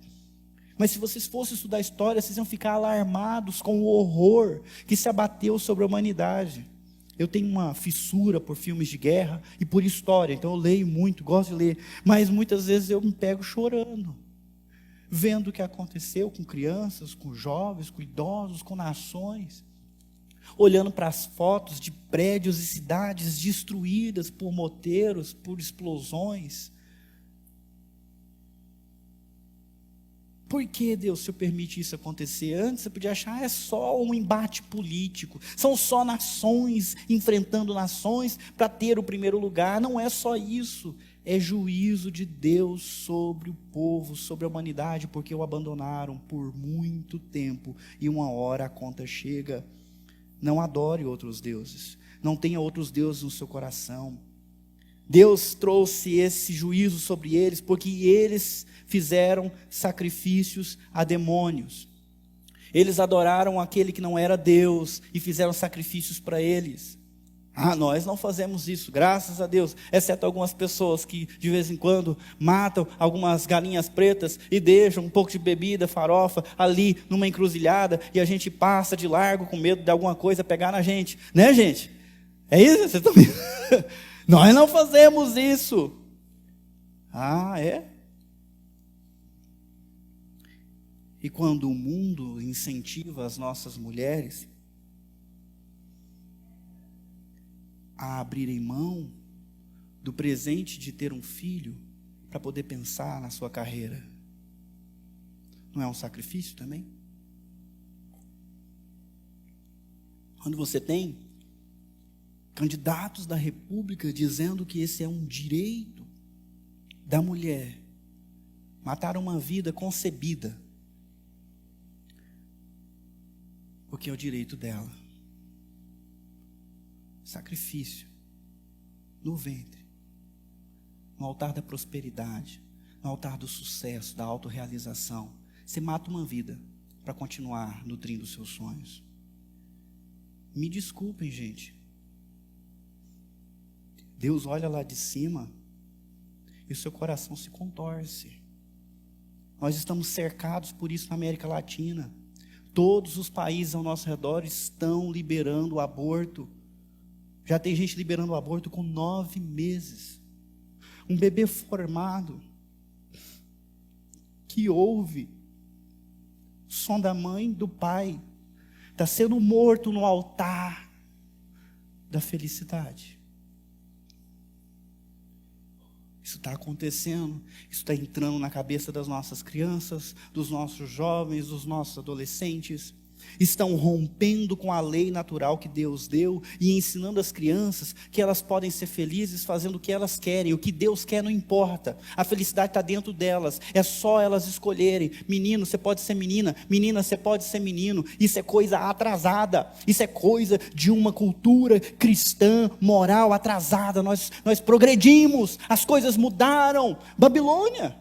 Mas se vocês fossem estudar história, vocês iam ficar alarmados com o horror que se abateu sobre a humanidade. Eu tenho uma fissura por filmes de guerra e por história, então eu leio muito, gosto de ler, mas muitas vezes eu me pego chorando, vendo o que aconteceu com crianças, com jovens, com idosos, com nações, olhando para as fotos de prédios e cidades destruídas por moteiros, por explosões. Por que Deus se permite isso acontecer? Antes você podia achar, é só um embate político, são só nações enfrentando nações para ter o primeiro lugar. Não é só isso, é juízo de Deus sobre o povo, sobre a humanidade, porque o abandonaram por muito tempo, e uma hora a conta chega. Não adore outros deuses, não tenha outros deuses no seu coração. Deus trouxe esse juízo sobre eles, porque eles fizeram sacrifícios a demônios. Eles adoraram aquele que não era Deus, e fizeram sacrifícios para eles. Nós não fazemos isso, graças a Deus, exceto algumas pessoas que de vez em quando matam algumas galinhas pretas e deixam um pouco de bebida, farofa ali numa encruzilhada, e a gente passa de largo com medo de alguma coisa pegar na gente, né, gente? É isso? Vocês estão vendo? Nós não fazemos isso. É? E quando o mundo incentiva as nossas mulheres a abrirem mão do presente de ter um filho para poder pensar na sua carreira, não é um sacrifício também? Quando você tem candidatos da República dizendo que esse é um direito da mulher, matar uma vida concebida, porque é o direito dela. Sacrifício no ventre, no altar da prosperidade, no altar do sucesso, da autorrealização. Você mata uma vida para continuar nutrindo os seus sonhos. Me desculpem, gente. Deus olha lá de cima e o seu coração se contorce. Nós estamos cercados por isso na América Latina. Todos os países ao nosso redor estão liberando o aborto. Já tem gente liberando o aborto com 9 meses. Um bebê formado, que ouve o som da mãe, do pai, está sendo morto no altar da felicidade. Isso está acontecendo, isso está entrando na cabeça das nossas crianças, dos nossos jovens, dos nossos adolescentes. Estão rompendo com a lei natural que Deus deu e ensinando as crianças que elas podem ser felizes fazendo o que elas querem. O que Deus quer não importa, a felicidade está dentro delas, é só elas escolherem. Menino, você pode ser menina, menina, você pode ser menino. Isso é coisa atrasada, isso é coisa de uma cultura cristã, moral atrasada. Nós progredimos, as coisas mudaram. Babilônia,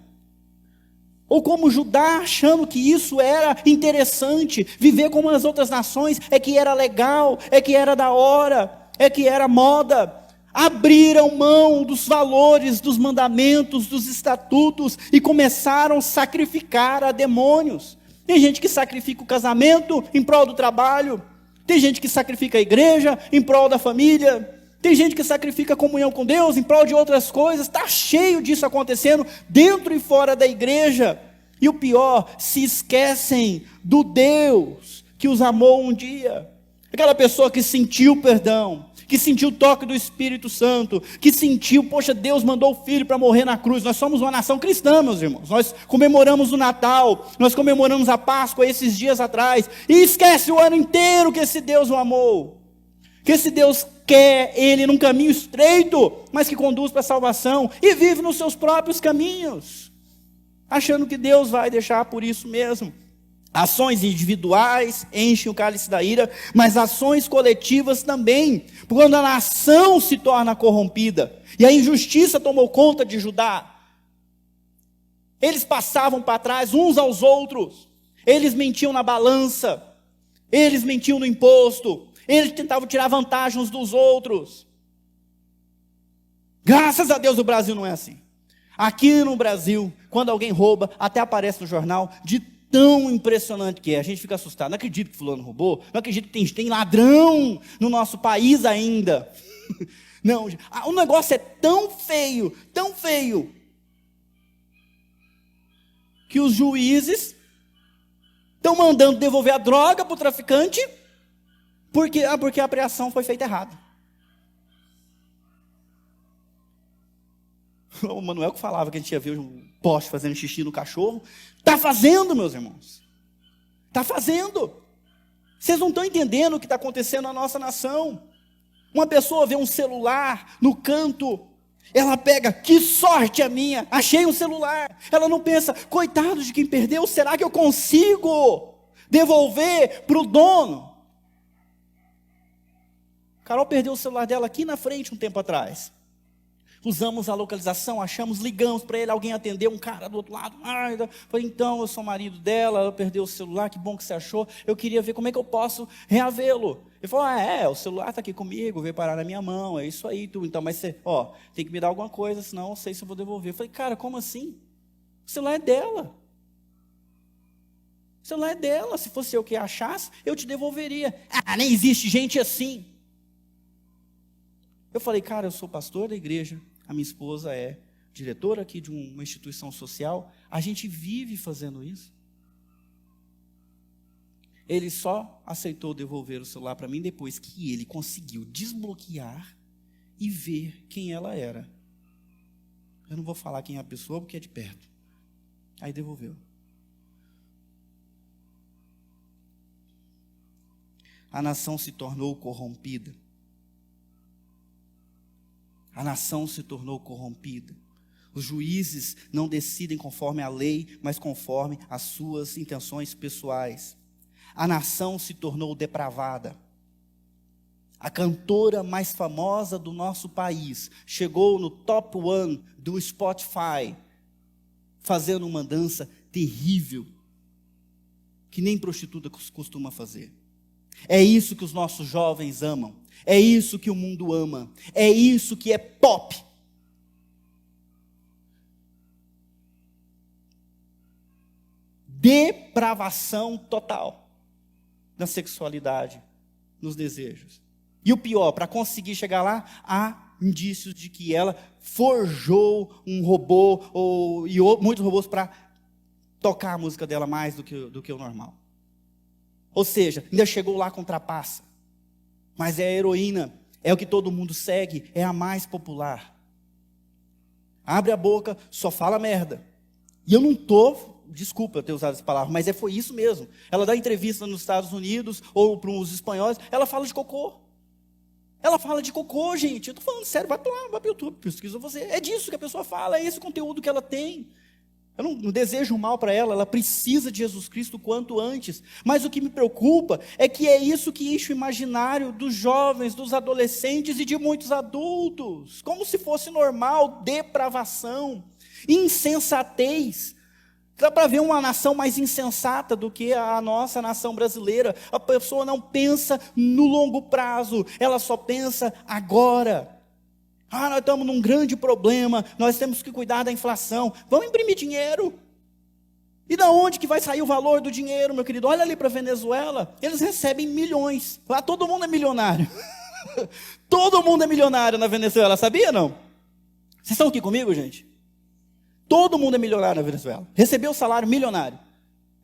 ou como Judá, achando que isso era interessante, viver como as outras nações, é que era legal, é que era da hora, é que era moda. Abriram mão dos valores, dos mandamentos, dos estatutos e começaram a sacrificar a demônios. Tem gente que sacrifica o casamento em prol do trabalho, tem gente que sacrifica a igreja em prol da família, tem gente que sacrifica a comunhão com Deus em prol de outras coisas. Está cheio disso acontecendo dentro e fora da igreja. E o pior, se esquecem do Deus que os amou um dia. Aquela pessoa que sentiu perdão, que sentiu o toque do Espírito Santo, que sentiu, poxa, Deus mandou o Filho para morrer na cruz. Nós somos uma nação cristã, meus irmãos. Nós comemoramos o Natal, nós comemoramos a Páscoa esses dias atrás. E esquece o ano inteiro que esse Deus o amou. Que esse Deus quer ele num caminho estreito, mas que conduz para a salvação, e vive nos seus próprios caminhos, achando que Deus vai deixar por isso mesmo. Ações individuais enchem o cálice da ira, mas ações coletivas também, quando a nação se torna corrompida, e a injustiça tomou conta de Judá. Eles passavam para trás uns aos outros, eles mentiam na balança, eles mentiam no imposto, eles tentavam tirar vantagem uns dos outros. Graças a Deus o Brasil não é assim. Aqui no Brasil, quando alguém rouba, até aparece no jornal, de tão impressionante que é. A gente fica assustado. Não acredito que fulano roubou. Não acredito que tem ladrão no nosso país ainda. Não, o negócio é tão feio, que os juízes estão mandando devolver a droga para o traficante, porque a apreensão foi feita errada. O Manuel que falava que a gente ia ver um poste fazendo xixi no cachorro. Está fazendo, meus irmãos. Está fazendo. Vocês não estão entendendo o que está acontecendo na nossa nação. Uma pessoa vê um celular no canto, ela pega, que sorte a minha, achei um celular. Ela não pensa, coitado de quem perdeu, será que eu consigo devolver para o dono? Carol perdeu o celular dela aqui na frente um tempo atrás. Usamos a localização, achamos, ligamos para ele, alguém atendeu, um cara do outro lado. Falei, então, eu sou marido dela, ela perdeu o celular, que bom que você achou. Eu queria ver como é que eu posso reavê-lo. Ele falou, o celular está aqui comigo, veio parar na minha mão, é isso aí, tu. Então, mas você, tem que me dar alguma coisa, senão eu não sei se eu vou devolver. Eu falei, cara, como assim? O celular é dela. O celular é dela, se fosse eu que achasse, eu te devolveria. Nem existe gente assim. Eu falei, cara, eu sou pastor da igreja, a minha esposa é diretora aqui de uma instituição social, a gente vive fazendo isso. Ele só aceitou devolver o celular para mim depois que ele conseguiu desbloquear e ver quem ela era. Eu não vou falar quem é a pessoa porque é de perto. Aí devolveu. A nação se tornou corrompida. A nação se tornou corrompida. Os juízes não decidem conforme a lei, mas conforme as suas intenções pessoais. A nação se tornou depravada. A cantora mais famosa do nosso país chegou no top 1 do Spotify, fazendo uma dança terrível, que nem prostituta costuma fazer. É isso que os nossos jovens amam. É isso que o mundo ama. É isso que é pop. Depravação total na sexualidade, nos desejos. E o pior, para conseguir chegar lá, há indícios de que ela forjou um robô e muitos robôs para tocar a música dela mais do que o normal. Ou seja, ainda chegou lá com trapaça. Mas é a heroína, é o que todo mundo segue, é a mais popular. Abre a boca, só fala merda. E eu não estou, desculpa eu ter usado essa palavra, mas foi isso mesmo. Ela dá entrevista nos Estados Unidos, ou para os espanhóis, ela fala de cocô. Ela fala de cocô, gente. Eu estou falando sério, vai para o YouTube, pesquisa você. É disso que a pessoa fala, é esse o conteúdo que ela tem. Eu não desejo mal para ela precisa de Jesus Cristo quanto antes. Mas o que me preocupa é que é isso que enche o imaginário dos jovens, dos adolescentes e de muitos adultos. Como se fosse normal, depravação, insensatez. Dá para ver uma nação mais insensata do que a nossa nação brasileira. A pessoa não pensa no longo prazo, ela só pensa agora. Nós estamos num grande problema, nós temos que cuidar da inflação. Vamos imprimir dinheiro. E da onde que vai sair o valor do dinheiro, meu querido? Olha ali para a Venezuela, eles recebem milhões. Lá todo mundo é milionário. Todo mundo é milionário na Venezuela, sabia não? Vocês estão aqui comigo, gente? Todo mundo é milionário na Venezuela. Recebeu o salário milionário.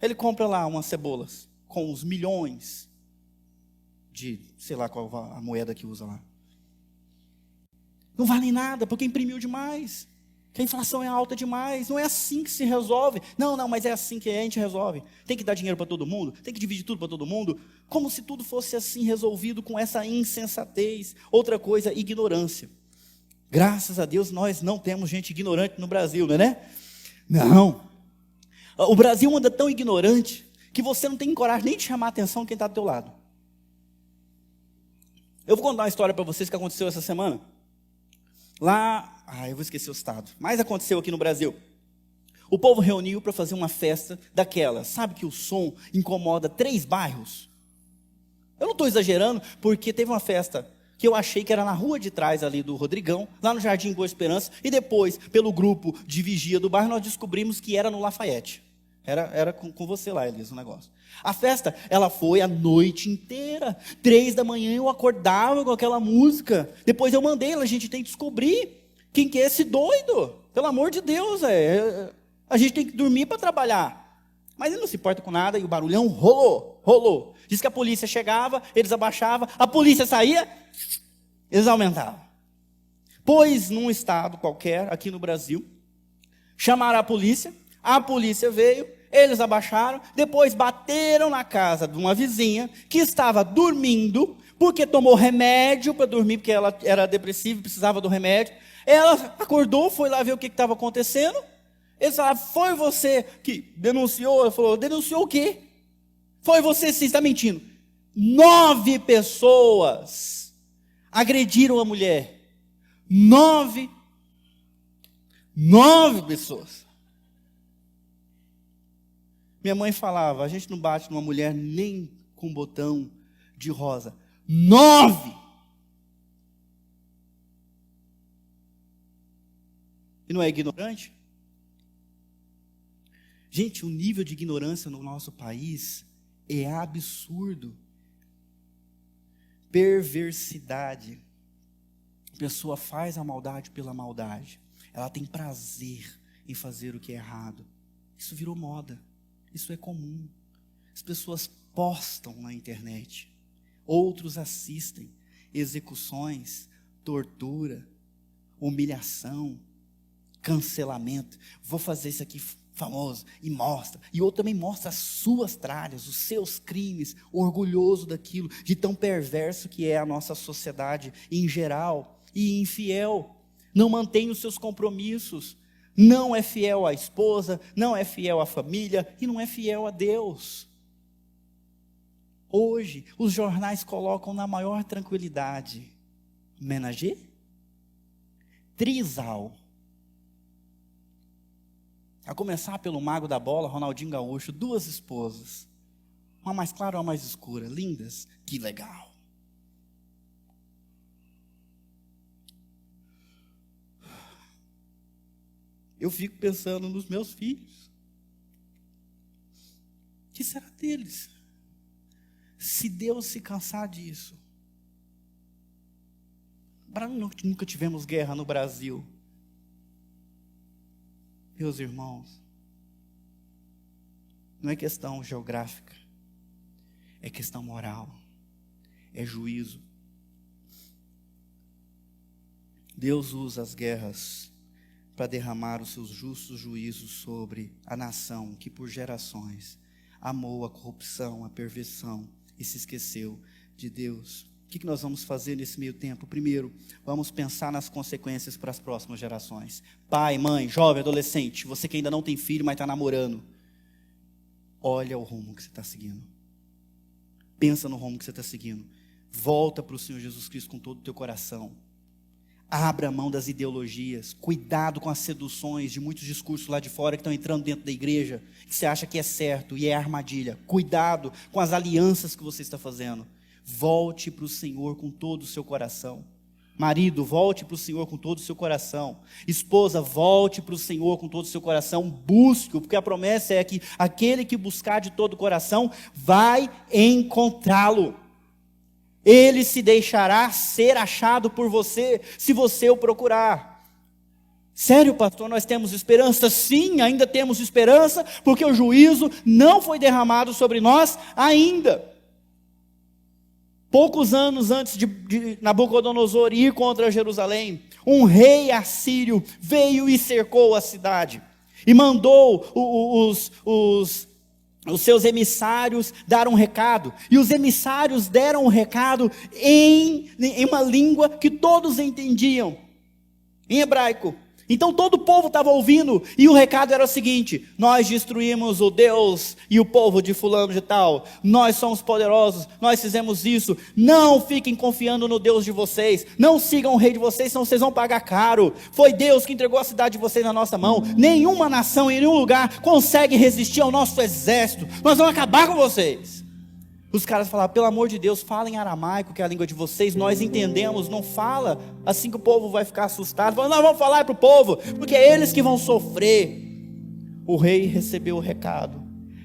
Ele compra lá umas cebolas com os milhões de, sei lá qual a moeda que usa lá. Não vale nada, porque imprimiu demais. Que a inflação é alta demais. Não é assim que se resolve. Não, mas é assim que a gente resolve. Tem que dar dinheiro para todo mundo? Tem que dividir tudo para todo mundo? Como se tudo fosse assim resolvido com essa insensatez. Outra coisa, ignorância. Graças a Deus nós não temos gente ignorante no Brasil, não é, né? Não. O Brasil anda tão ignorante que você não tem coragem nem de chamar a atenção quem está do teu lado. Eu vou contar uma história para vocês que aconteceu essa semana. Lá, eu vou esquecer o estado, mas aconteceu aqui no Brasil. O povo reuniu para fazer uma festa daquela. Sabe que o som incomoda 3 bairros? Eu não estou exagerando, porque teve uma festa que eu achei que era na rua de trás ali do Rodrigão, lá no Jardim Boa Esperança, e depois, pelo grupo de vigia do bairro, nós descobrimos que era no Lafayette. Era com você lá, Elias, o negócio. A festa, ela foi a noite inteira. 3 da manhã eu acordava com aquela música. Depois eu mandei, a gente tem que descobrir quem que é esse doido. Pelo amor de Deus, a gente tem que dormir para trabalhar. Mas ele não se importa com nada e o barulhão rolou. Diz que a polícia chegava, eles abaixavam, a polícia saía, eles aumentavam. pôs num estado qualquer, aqui no Brasil, chamaram a polícia veio, eles abaixaram, depois bateram na casa de uma vizinha que estava dormindo, porque tomou remédio para dormir, porque ela era depressiva e precisava do remédio. Ela acordou, foi lá ver o que estava acontecendo. Eles falaram: foi você que denunciou? Ela falou: denunciou o quê? Foi você, sim, está mentindo. 9 pessoas agrediram a mulher. 9 pessoas. Minha mãe falava: a gente não bate numa mulher nem com um botão de rosa. 9! E não é ignorante? Gente, o nível de ignorância no nosso país é absurdo. Perversidade. A pessoa faz a maldade pela maldade. Ela tem prazer em fazer o que é errado. Isso virou moda. Isso é comum. As pessoas postam na internet. Outros assistem. Execuções, tortura, humilhação, cancelamento. Vou fazer isso aqui famoso, e mostra. E outro também mostra as suas tralhas, os seus crimes, orgulhoso daquilo, de tão perverso que é a nossa sociedade em geral. E infiel, não mantém os seus compromissos, não é fiel à esposa, não é fiel à família e não é fiel a Deus. Hoje, os jornais colocam na maior tranquilidade: menagé, trisal. A começar pelo mago da bola, Ronaldinho Gaúcho, 2 esposas. Uma mais clara, uma mais escura. Lindas. Que legal. Eu fico pensando nos meus filhos. O que será deles? Se Deus se cansar disso. Nunca tivemos guerra no Brasil. Meus irmãos, não é questão geográfica, é questão moral, é juízo. Deus usa as guerras para derramar os seus justos juízos sobre a nação que por gerações amou a corrupção, a perversão e se esqueceu de Deus. O que nós vamos fazer nesse meio tempo? Primeiro, vamos pensar nas consequências para as próximas gerações. Pai, mãe, jovem, adolescente, você que ainda não tem filho, mas está namorando, olha o rumo que você está seguindo. Pensa no rumo que você está seguindo. Volta para o Senhor Jesus Cristo com todo o teu coração. Abra a mão das ideologias. Cuidado com as seduções de muitos discursos lá de fora que estão entrando dentro da igreja, que você acha que é certo e é armadilha. Cuidado com as alianças que você está fazendo. Volte para o Senhor com todo o seu coração. Marido, volte para o Senhor com todo o seu coração. Esposa, volte para o Senhor com todo o seu coração. Busque-o, porque a promessa é que aquele que buscar de todo o coração vai encontrá-lo. Ele se deixará ser achado por você, se você o procurar. Sério, pastor, nós temos esperança? Sim, ainda temos esperança, porque o juízo não foi derramado sobre nós ainda. Poucos anos antes de Nabucodonosor ir contra Jerusalém, um rei assírio veio e cercou a cidade. E mandou os seus emissários dar um recado. E os emissários deram um recado em uma língua que todos entendiam. Em hebraico. Então todo o povo estava ouvindo, e o recado era o seguinte: nós destruímos o Deus e o povo de fulano de tal, nós somos poderosos, nós fizemos isso, não fiquem confiando no Deus de vocês, não sigam o rei de vocês, senão vocês vão pagar caro, foi Deus que entregou a cidade de vocês na nossa mão, nenhuma nação em nenhum lugar consegue resistir ao nosso exército, nós vamos acabar com vocês. Os caras falaram: pelo amor de Deus, fala em aramaico, que é a língua de vocês, nós entendemos, não fala, assim que o povo vai ficar assustado. Fala: nós vamos falar para o povo, porque é eles que vão sofrer. O rei recebeu o recado,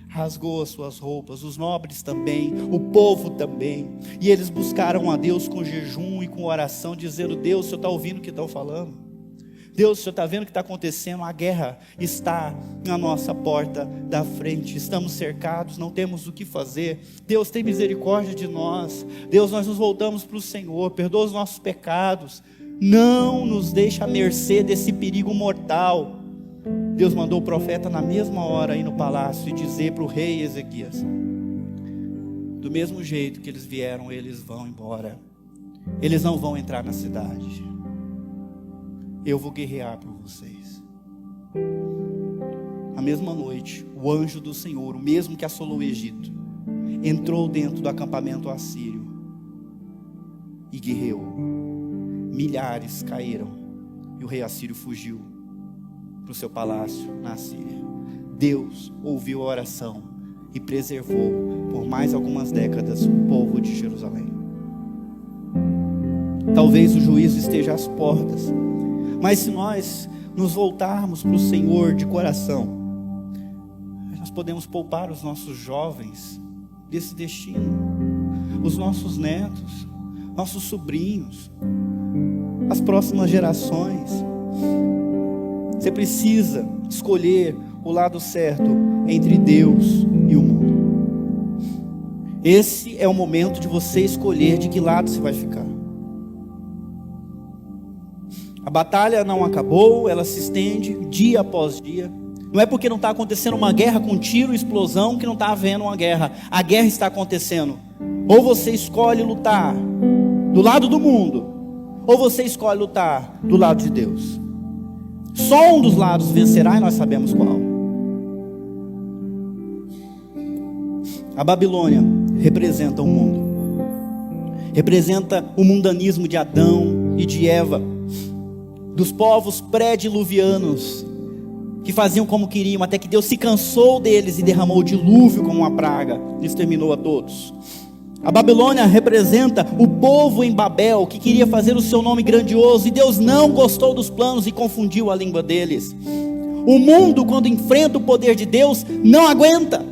rasgou as suas roupas, os nobres também, o povo também, e eles buscaram a Deus com jejum e com oração, dizendo: Deus, o Senhor está ouvindo o que estão falando? Deus, o Senhor está vendo o que está acontecendo? A guerra está na nossa porta da frente, estamos cercados, não temos o que fazer. Deus, tem misericórdia de nós. Deus, nós nos voltamos para o Senhor, perdoa os nossos pecados. Não nos deixe à mercê desse perigo mortal. Deus mandou o profeta na mesma hora ir no palácio e dizer para o rei Ezequias: do mesmo jeito que eles vieram, eles vão embora. Eles não vão entrar na cidade. Eu vou guerrear por vocês. Na mesma noite, o anjo do Senhor, o mesmo que assolou o Egito, entrou dentro do acampamento assírio e guerreou. Milhares caíram e o rei assírio fugiu para o seu palácio na Síria. Deus ouviu a oração e preservou por mais algumas décadas o povo de Jerusalém. Talvez o juízo esteja às portas, mas se nós nos voltarmos para o Senhor de coração, nós podemos poupar os nossos jovens desse destino, os nossos netos, nossos sobrinhos, as próximas gerações. Você precisa escolher o lado certo entre Deus e o mundo. Esse é o momento de você escolher de que lado você vai ficar. A batalha não acabou, ela se estende dia após dia. Não é porque não está acontecendo uma guerra com tiro e explosão que não está havendo uma guerra. A guerra está acontecendo. Ou você escolhe lutar do lado do mundo, ou você escolhe lutar do lado de Deus. Só um dos lados vencerá e nós sabemos qual. A Babilônia representa o mundo. Representa o mundanismo de Adão e de Eva, dos povos pré-diluvianos, que faziam como queriam, até que Deus se cansou deles e derramou o dilúvio como uma praga, e exterminou a todos. A Babilônia representa o povo em Babel, que queria fazer o seu nome grandioso, e Deus não gostou dos planos e confundiu a língua deles. O mundo, quando enfrenta o poder de Deus, não aguenta.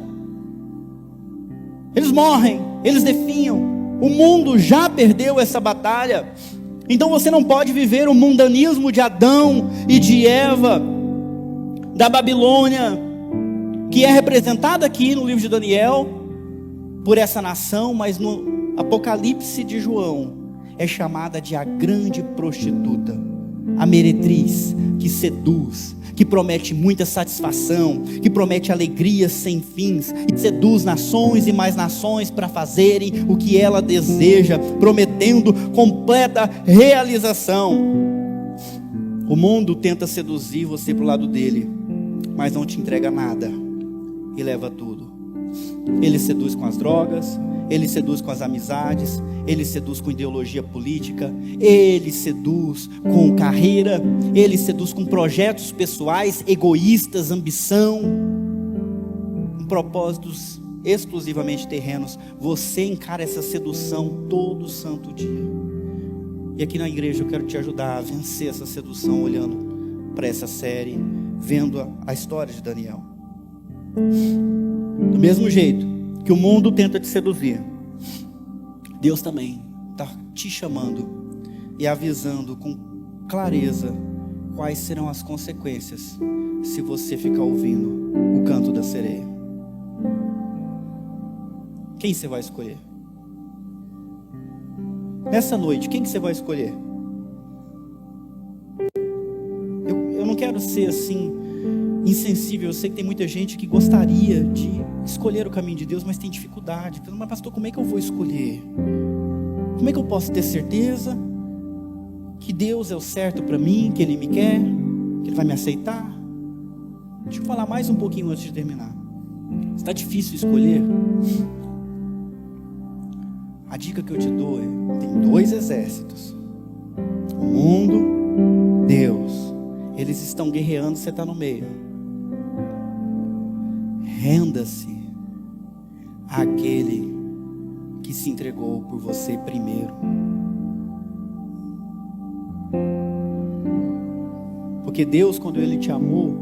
Eles morrem, eles definham. O mundo já perdeu essa batalha. Então você não pode viver o mundanismo de Adão e de Eva, da Babilônia, que é representada aqui no livro de Daniel por essa nação, mas no Apocalipse de João é chamada de a grande prostituta, a meretriz que seduz, que promete muita satisfação, que promete alegrias sem fins, e seduz nações e mais nações para fazerem o que ela deseja, prometendo completa realização. O mundo tenta seduzir você para o lado dele, mas não te entrega nada e leva tudo. Ele seduz com as drogas, ele seduz com as amizades, ele seduz com ideologia política, ele seduz com carreira, ele seduz com projetos pessoais, egoístas, ambição, com propósitos exclusivamente terrenos. Você encara essa sedução todo santo dia. E aqui na igreja eu quero te ajudar a vencer essa sedução, olhando para essa série, vendo a história de Daniel. Do mesmo jeito que o mundo tenta te seduzir, Deus também está te chamando e avisando com clareza quais serão as consequências se você ficar ouvindo o canto da sereia. Quem você vai escolher? Nessa noite, quem que você vai escolher? Eu não quero ser assim insensível. Eu sei que tem muita gente que gostaria de escolher o caminho de Deus, mas tem dificuldade. Mas pastor, como é que eu vou escolher? Como é que eu posso ter certeza que Deus é o certo para mim, que Ele me quer, que Ele vai me aceitar? Deixa eu falar mais um pouquinho antes de terminar. Está difícil escolher? A dica que eu te dou é: tem dois exércitos, o mundo, Deus. Eles estão guerreando, você está no meio. Renda-se àquele que se entregou por você primeiro. Porque Deus, quando Ele te amou,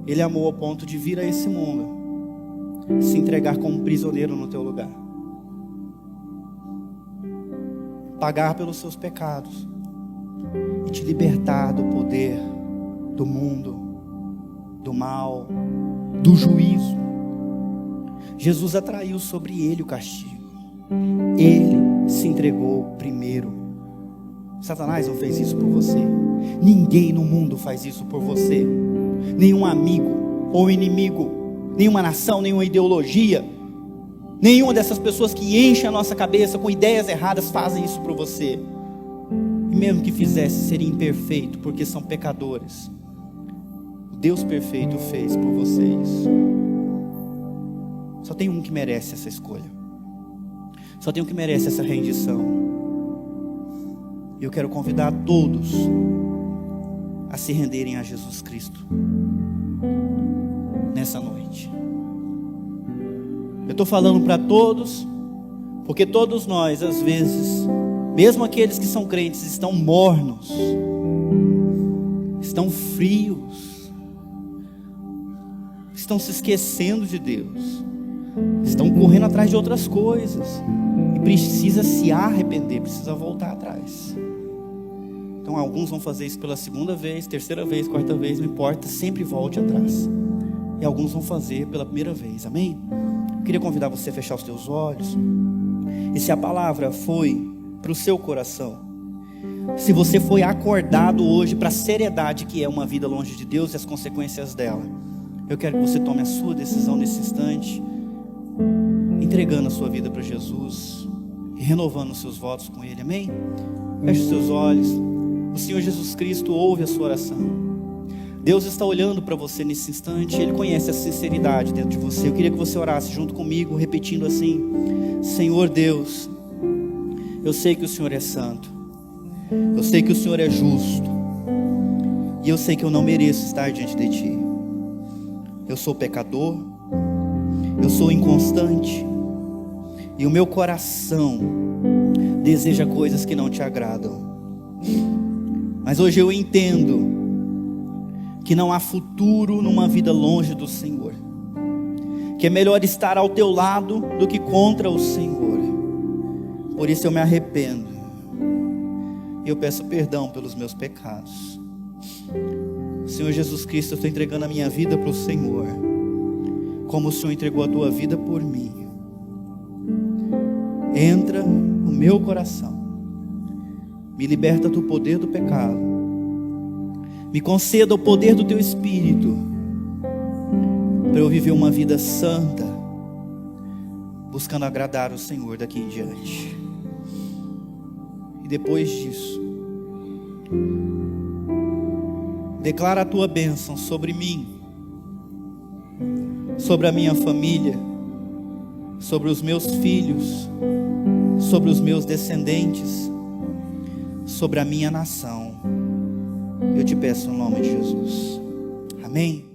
Ele amou ao ponto de vir a esse mundo, se entregar como prisioneiro no teu lugar, pagar pelos seus pecados e te libertar do poder do mundo, do mal, do juízo. Jesus atraiu sobre Ele o castigo. Ele se entregou primeiro Satanás não fez isso por você. Ninguém no mundo faz isso por você. Nenhum amigo ou inimigo, nenhuma nação, nenhuma ideologia, nenhuma dessas pessoas que enchem a nossa cabeça com ideias erradas fazem isso por você. E mesmo que fizesse, seria imperfeito, porque são pecadores. O Deus perfeito fez por vocês. Só tem um que merece essa escolha. Só tem um que merece essa rendição. E eu quero convidar todos a se renderem a Jesus Cristo nessa noite. Eu estou falando para todos, porque todos nós, às vezes, mesmo aqueles que são crentes, estão mornos, estão frios, estão se esquecendo de Deus, estão correndo atrás de outras coisas, e precisa se arrepender, precisa voltar atrás. Então alguns vão fazer isso pela segunda vez, terceira vez, quarta vez, não importa, sempre volte atrás. E alguns vão fazer pela primeira vez, amém? Eu queria convidar você a fechar os teus olhos. E se a palavra foi para o seu coração, se você foi acordado hoje para a seriedade que é uma vida longe de Deus e as consequências dela, eu quero que você tome a sua decisão nesse instante, entregando a sua vida para Jesus e renovando os seus votos com Ele, amém? Feche os seus olhos. O Senhor Jesus Cristo ouve a sua oração. Deus está olhando para você nesse instante. Ele conhece a sinceridade dentro de você. Eu queria que você orasse junto comigo, repetindo assim: Senhor Deus, eu sei que o Senhor é santo, eu sei que o Senhor é justo, e eu sei que eu não mereço estar diante de Ti. Eu sou pecador, eu sou inconstante, e o meu coração deseja coisas que não Te agradam. Mas hoje eu entendo que não há futuro numa vida longe do Senhor, que é melhor estar ao Teu lado do que contra o Senhor. Por isso eu me arrependo, e eu peço perdão pelos meus pecados. Senhor Jesus Cristo, eu estou entregando a minha vida para o Senhor, como o Senhor entregou a Tua vida por mim. Entra no meu coração, me liberta do poder do pecado, me conceda o poder do Teu Espírito, para eu viver uma vida santa, buscando agradar o Senhor daqui em diante. E depois disso, declara a Tua bênção sobre mim, sobre a minha família, sobre os meus filhos, sobre os meus descendentes, sobre a minha nação. Eu Te peço no nome de Jesus. Amém.